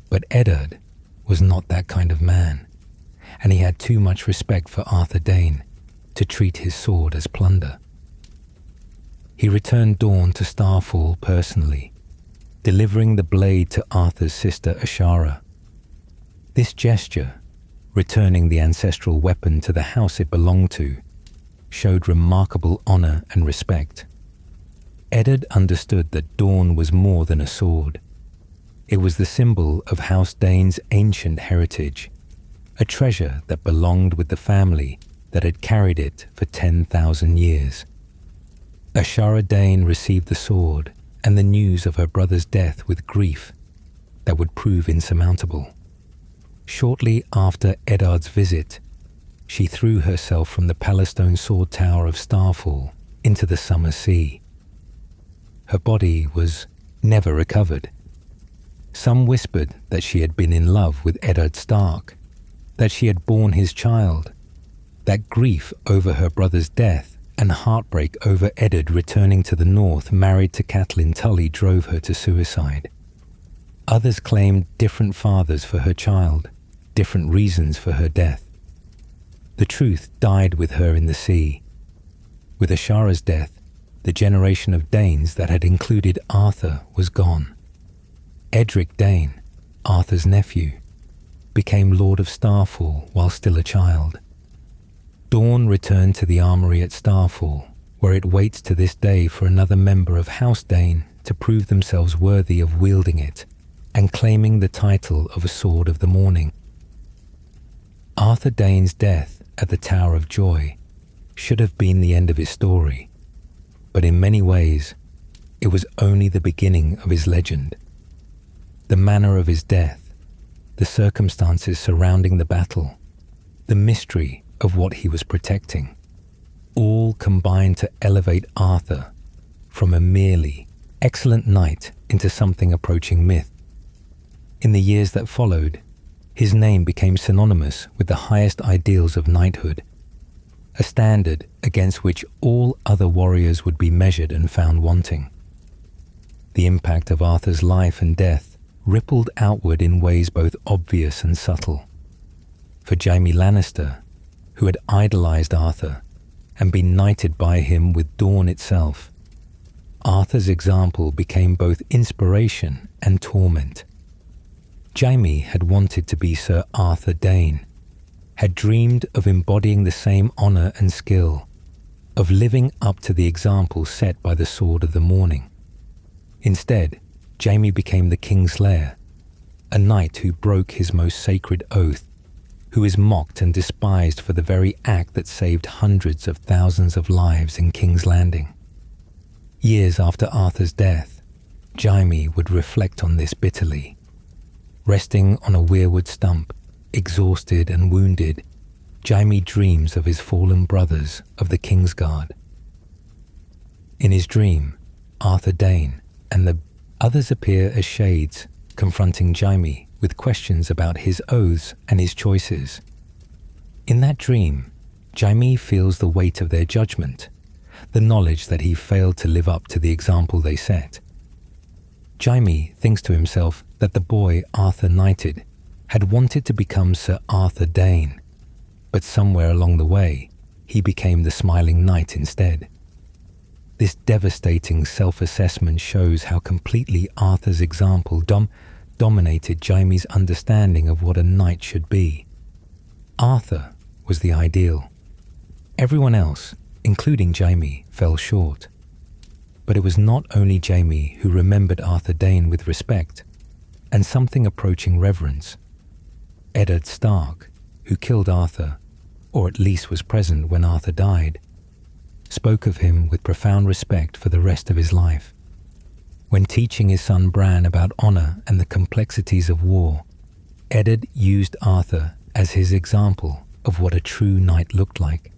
But Eddard was not that kind of man, and he had too much respect for Arthur Dayne to treat his sword as plunder. He returned Dorne to Starfall personally, delivering the blade to Arthur's sister Ashara. This gesture, returning the ancestral weapon to the house it belonged to, showed remarkable honor and respect. Eddard understood that Dorne was more than a sword. It was the symbol of House Dayne's ancient heritage, a treasure that belonged with the family that had carried it for 10,000 years. Ashara Dayne received the sword and the news of her brother's death with grief that would prove insurmountable. Shortly after Eddard's visit, she threw herself from the Palestone sword tower of Starfall into the summer sea. Her body was never recovered. Some whispered that she had been in love with Eddard Stark, that she had borne his child, that grief over her brother's death and heartbreak over Eddard returning to the north married to Catelyn Tully drove her to suicide. Others claimed different fathers for her child, different reasons for her death. The truth died with her in the sea. With Ashara's death, the generation of Danes that had included Arthur was gone. Edric Dayne, Arthur's nephew, became Lord of Starfall while still a child. Dorne returned to the armory at Starfall, where it waits to this day for another member of House Dayne to prove themselves worthy of wielding it and claiming the title of a Sword of the Morning. Arthur Dayne's death at the Tower of Joy should have been the end of his story, but in many ways, it was only the beginning of his legend. The manner of his death, the circumstances surrounding the battle, the mystery of what he was protecting, all combined to elevate Arthur from a merely excellent knight into something approaching myth. In the years that followed, his name became synonymous with the highest ideals of knighthood, a standard against which all other warriors would be measured and found wanting. The impact of Arthur's life and death rippled outward in ways both obvious and subtle. For Jaime Lannister, who had idolized Arthur and been knighted by him with Dorne itself, Arthur's example became both inspiration and torment. Jaime had wanted to be Ser Arthur Dayne, had dreamed of embodying the same honor and skill, of living up to the example set by the Sword of the Morning. Instead, Jaime became the Kingslayer, a knight who broke his most sacred oath, who is mocked and despised for the very act that saved hundreds of thousands of lives in King's Landing. Years after Arthur's death, Jaime would reflect on this bitterly. Resting on a weirwood stump, exhausted and wounded, Jaime dreams of his fallen brothers of the Kingsguard. In his dream, Arthur Dayne and the others appear as shades, confronting Jaime with questions about his oaths and his choices. In that dream, Jaime feels the weight of their judgment, the knowledge that he failed to live up to the example they set. Jaime thinks to himself that the boy Arthur knighted had wanted to become Ser Arthur Dayne, but somewhere along the way, he became the Smiling Knight instead. This devastating self-assessment shows how completely Arthur's example dominated Jaime's understanding of what a knight should be. Arthur was the ideal. Everyone else, including Jaime, fell short. But it was not only Jaime who remembered Arthur Dayne with respect and something approaching reverence. Eddard Stark, who killed Arthur, or at least was present when Arthur died, spoke of him with profound respect for the rest of his life. When teaching his son Bran about honor and the complexities of war, Eddard used Arthur as his example of what a true knight looked like.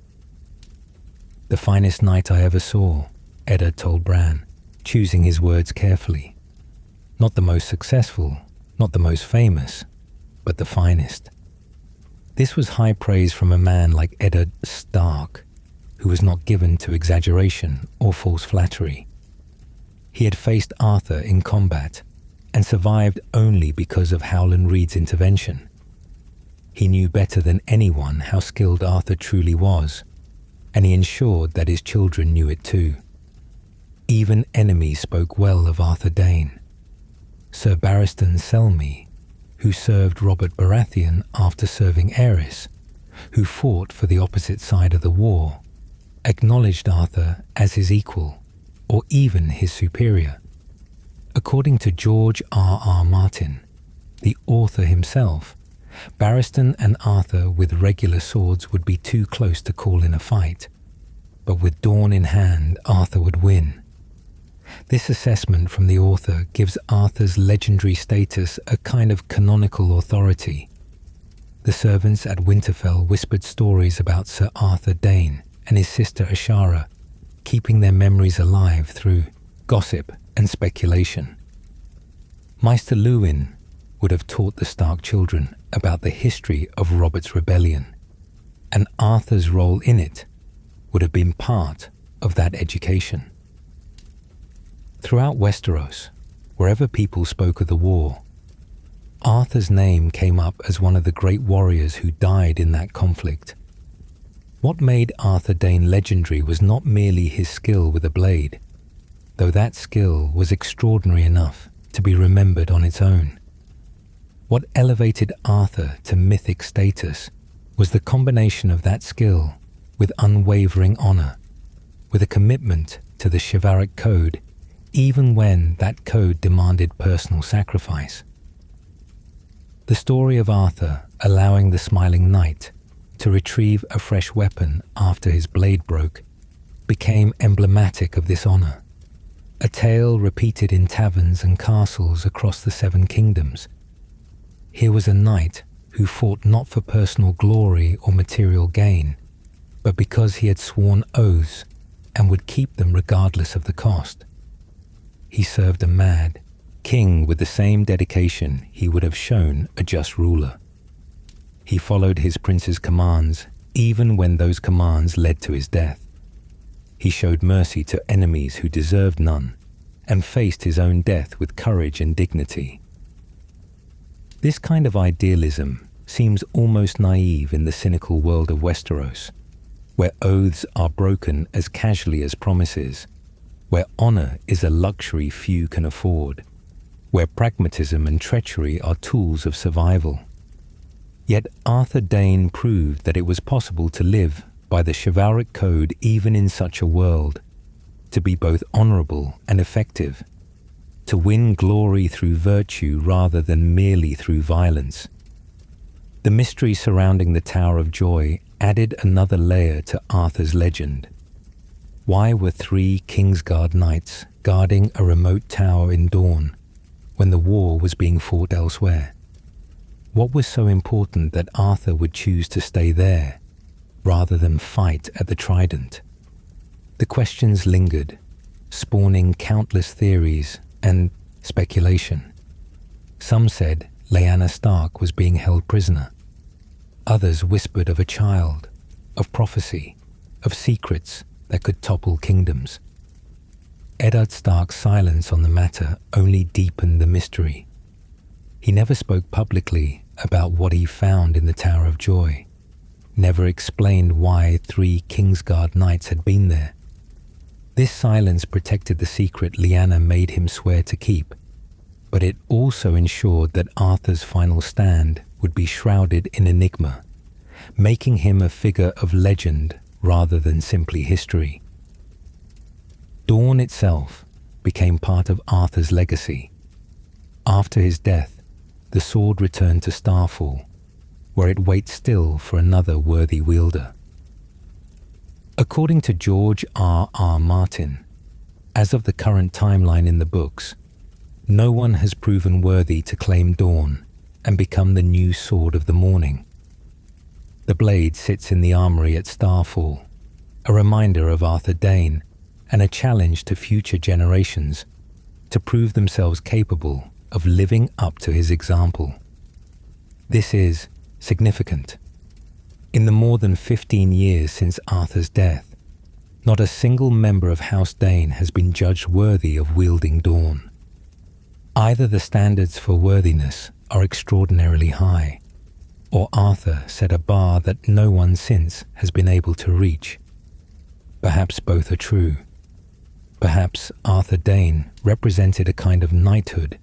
"The finest knight I ever saw," Eddard told Bran, choosing his words carefully. Not the most successful, not the most famous, but the finest. This was high praise from a man like Eddard Stark, who was not given to exaggeration or false flattery. He had faced Arthur in combat and survived only because of Howland Reed's intervention. He knew better than anyone how skilled Arthur truly was, and he ensured that his children knew it too. Even enemies spoke well of Arthur Dayne. Sir Barristan Selmy, who served Robert Baratheon after serving Aerys, who fought for the opposite side of the war, acknowledged Arthur as his equal, or even his superior. According to George R.R. Martin, the author himself, Barristan and Arthur with regular swords would be too close to call in a fight, but with Dorne in hand, Arthur would win. This assessment from the author gives Arthur's legendary status a kind of canonical authority. The servants at Winterfell whispered stories about Ser Arthur Dayne and his sister Ashara, keeping their memories alive through gossip and speculation. Maester Luwin would have taught the Stark children about the history of Robert's rebellion, and Arthur's role in it would have been part of that education. Throughout Westeros, wherever people spoke of the war, Arthur's name came up as one of the great warriors who died in that conflict. What made Arthur Dayne legendary was not merely his skill with a blade, though that skill was extraordinary enough to be remembered on its own. What elevated Arthur to mythic status was the combination of that skill with unwavering honor, with a commitment to the chivalric code, even when that code demanded personal sacrifice. The story of Arthur allowing the Smiling Knight to retrieve a fresh weapon after his blade broke became emblematic of this honor, a tale repeated in taverns and castles across the Seven Kingdoms. Here was a knight who fought not for personal glory or material gain, but because he had sworn oaths and would keep them regardless of the cost. He served a mad king with the same dedication he would have shown a just ruler. He followed his prince's commands even when those commands led to his death. He showed mercy to enemies who deserved none and faced his own death with courage and dignity. This kind of idealism seems almost naive in the cynical world of Westeros, where oaths are broken as casually as promises, where honor is a luxury few can afford, where pragmatism and treachery are tools of survival. Yet Arthur Dayne proved that it was possible to live by the chivalric code even in such a world, to be both honorable and effective, to win glory through virtue rather than merely through violence. The mystery surrounding the Tower of Joy added another layer to Arthur's legend. Why were 3 Kingsguard knights guarding a remote tower in Dorne when the war was being fought elsewhere? What was so important that Arthur would choose to stay there rather than fight at the Trident? The questions lingered, spawning countless theories and speculation. Some said Lyanna Stark was being held prisoner. Others whispered of a child, of prophecy, of secrets that could topple kingdoms. Eddard Stark's silence on the matter only deepened the mystery. He never spoke publicly about what he found in the Tower of Joy, never explained why 3 Kingsguard knights had been there. This silence protected the secret Lyanna made him swear to keep, but it also ensured that Arthur's final stand would be shrouded in enigma, making him a figure of legend rather than simply history. Dorne itself became part of Arthur's legacy. After his death, the sword returned to Starfall, where it waits still for another worthy wielder. According to George R.R. Martin, as of the current timeline in the books, no one has proven worthy to claim Dorne and become the new Sword of the Morning. The blade sits in the armory at Starfall, a reminder of Arthur Dayne and a challenge to future generations, to prove themselves capable of living up to his example. This is significant. In the more than 15 years since Arthur's death, not a single member of House Dayne has been judged worthy of wielding Dorne. Either the standards for worthiness are extraordinarily high, or Arthur set a bar that no one since has been able to reach. Perhaps both are true. Perhaps Arthur Dayne represented a kind of knighthood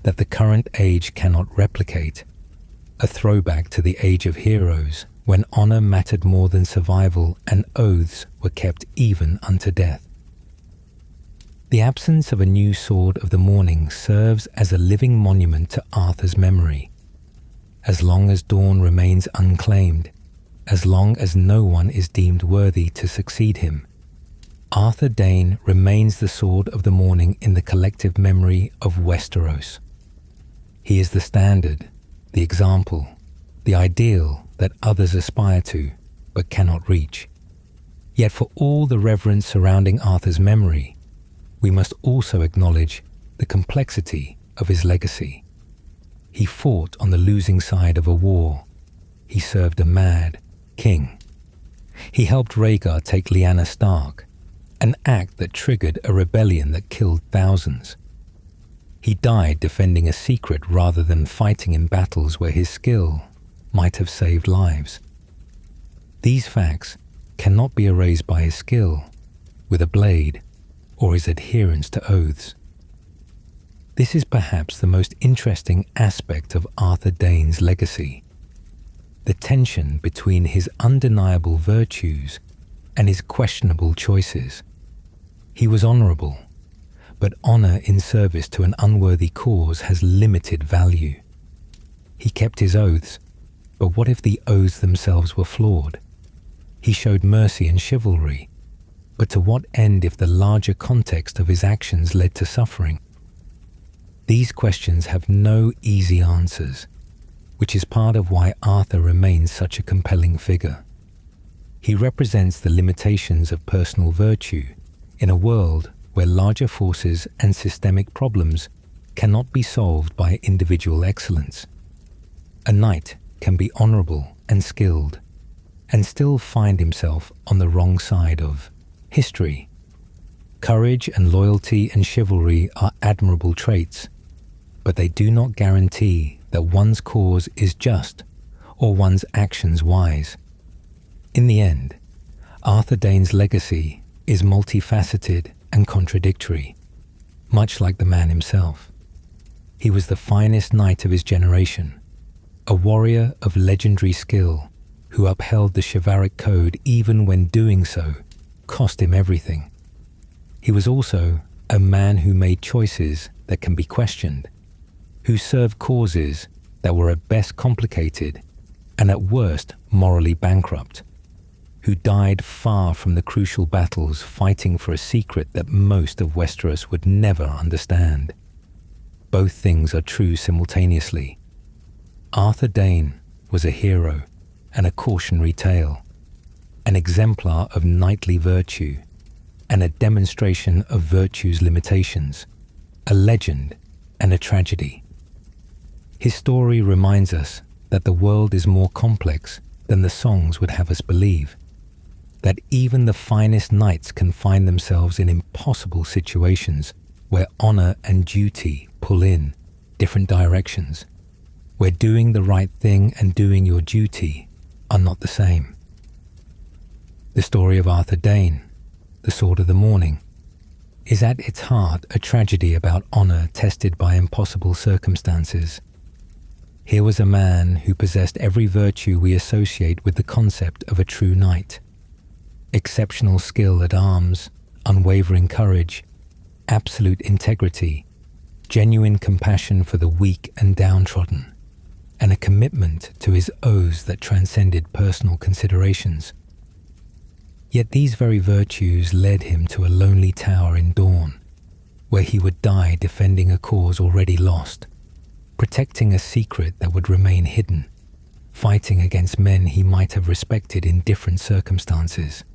that the current age cannot replicate, a throwback to the age of heroes when honor mattered more than survival and oaths were kept even unto death. The absence of a new Sword of the Morning serves as a living monument to Arthur's memory. As long as Dorne remains unclaimed, as long as no one is deemed worthy to succeed him, Arthur Dayne remains the Sword of the Morning in the collective memory of Westeros. He is the standard, the example, the ideal that others aspire to but cannot reach. Yet for all the reverence surrounding Arthur's memory, we must also acknowledge the complexity of his legacy. He fought on the losing side of a war. He served a mad king. He helped Rhaegar take Lyanna Stark, an act that triggered a rebellion that killed thousands. He died defending a secret rather than fighting in battles where his skill might have saved lives. These facts cannot be erased by his skill with a blade or his adherence to oaths. This is perhaps the most interesting aspect of Arthur Dayne's legacy, the tension between his undeniable virtues and his questionable choices. He was honorable, but honor in service to an unworthy cause has limited value. He kept his oaths, but what if the oaths themselves were flawed? He showed mercy and chivalry, but to what end if the larger context of his actions led to suffering? These questions have no easy answers, which is part of why Arthur remains such a compelling figure. He represents the limitations of personal virtue in a world where larger forces and systemic problems cannot be solved by individual excellence. A knight can be honorable and skilled, and still find himself on the wrong side of history. Courage and loyalty and chivalry are admirable traits, but they do not guarantee that one's cause is just or one's actions wise. In the end, Arthur Dayne's legacy is multifaceted and contradictory, much like the man himself. He was the finest knight of his generation, a warrior of legendary skill who upheld the chivalric code even when doing so cost him everything. He was also a man who made choices that can be questioned, who served causes that were at best complicated and at worst morally bankrupt, who died far from the crucial battles fighting for a secret that most of Westeros would never understand. Both things are true simultaneously. Arthur Dayne was a hero and a cautionary tale, an exemplar of knightly virtue, and a demonstration of virtue's limitations, a legend and a tragedy. His story reminds us that the world is more complex than the songs would have us believe, that even the finest knights can find themselves in impossible situations where honor and duty pull in different directions, where doing the right thing and doing your duty are not the same. The story of Arthur Dayne, the Sword of the Morning, is at its heart a tragedy about honor tested by impossible circumstances. Here was a man who possessed every virtue we associate with the concept of a true knight: exceptional skill at arms, unwavering courage, absolute integrity, genuine compassion for the weak and downtrodden, and a commitment to his oaths that transcended personal considerations. Yet these very virtues led him to a lonely tower in Dorne, where he would die defending a cause already lost, protecting a secret that would remain hidden, fighting against men he might have respected in different circumstances.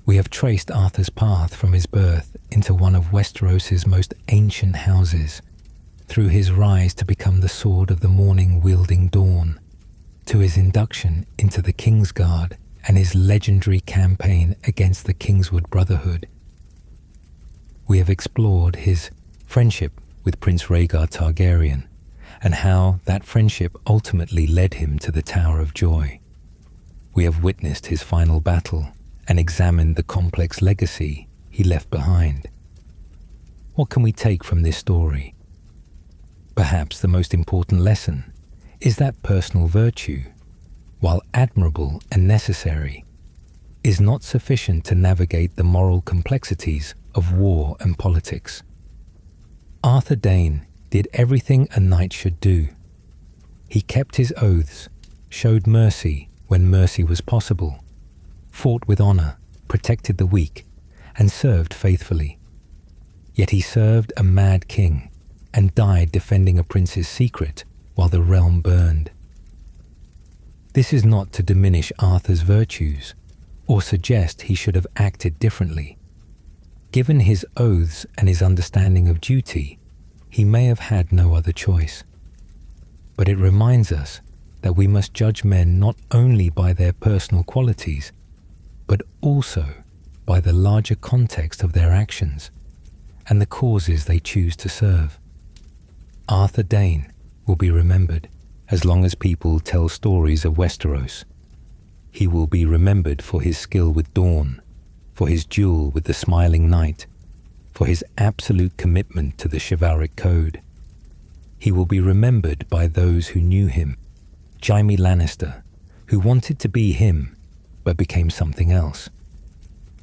We have traced Arthur's path from his birth into one of Westeros's most ancient houses, through his rise to become the Sword of the Morning wielding Dorne, to his induction into the Kingsguard and his legendary campaign against the Kingswood Brotherhood. We have explored his friendship with Prince Rhaegar Targaryen and how that friendship ultimately led him to the Tower of Joy. We have witnessed his final battle and examined the complex legacy he left behind. What can we take from this story? Perhaps the most important lesson is that personal virtue, while admirable and necessary, is not sufficient to navigate the moral complexities of war and politics. Arthur Dayne did everything a knight should do. He kept his oaths, showed mercy when mercy was possible, fought with honor, protected the weak, and served faithfully. Yet he served a mad king and died defending a prince's secret while the realm burned. This is not to diminish Arthur's virtues or suggest he should have acted differently. Given his oaths and his understanding of duty, he may have had no other choice. But it reminds us that we must judge men not only by their personal qualities, but also by the larger context of their actions and the causes they choose to serve. Arthur Dayne will be remembered as long as people tell stories of Westeros. He will be remembered for his skill with Dorne, for his duel with the Smiling Knight, for his absolute commitment to the chivalric code. He will be remembered by those who knew him, Jaime Lannister, who wanted to be him but became something else,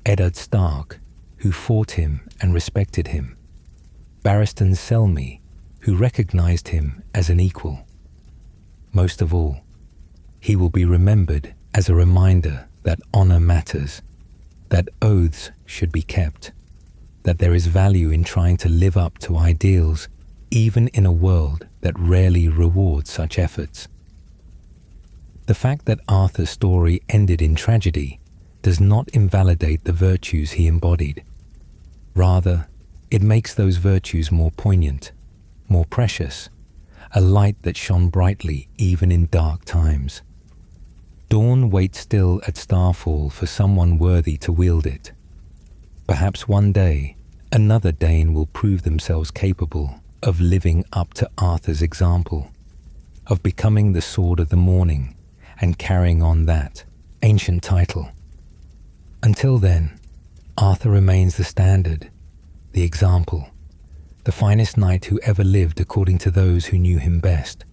Eddard Stark, who fought him and respected him, Barristan Selmy, who recognized him as an equal. Most of all, he will be remembered as a reminder that honor matters, that oaths should be kept, that there is value in trying to live up to ideals even in a world that rarely rewards such efforts. The fact that Arthur's story ended in tragedy does not invalidate the virtues he embodied. Rather, it makes those virtues more poignant, more precious, a light that shone brightly even in dark times. Dawn waits still at Starfall for someone worthy to wield it. Perhaps one day, another Dane will prove themselves capable of living up to Arthur's example, of becoming the Sword of the Morning and carrying on that ancient title. Until then, Arthur remains the standard, the example, the finest knight who ever lived according to those who knew him best.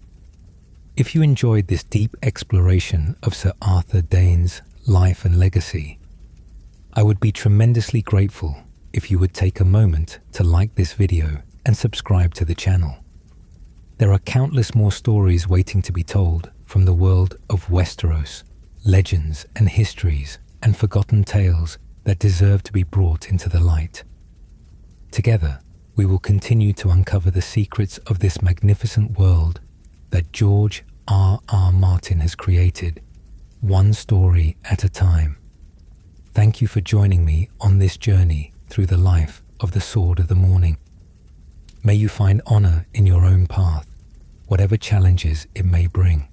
If you enjoyed this deep exploration of Ser Arthur Dayne's life and legacy, I would be tremendously grateful if you would take a moment to like this video and subscribe to the channel. There are countless more stories waiting to be told from the world of Westeros, legends and histories and forgotten tales that deserve to be brought into the light. Together, we will continue to uncover the secrets of this magnificent world that George R.R. Martin has created, one story at a time. Thank you for joining me on this journey through the life of the Sword of the Morning. May you find honor in your own path, whatever challenges it may bring.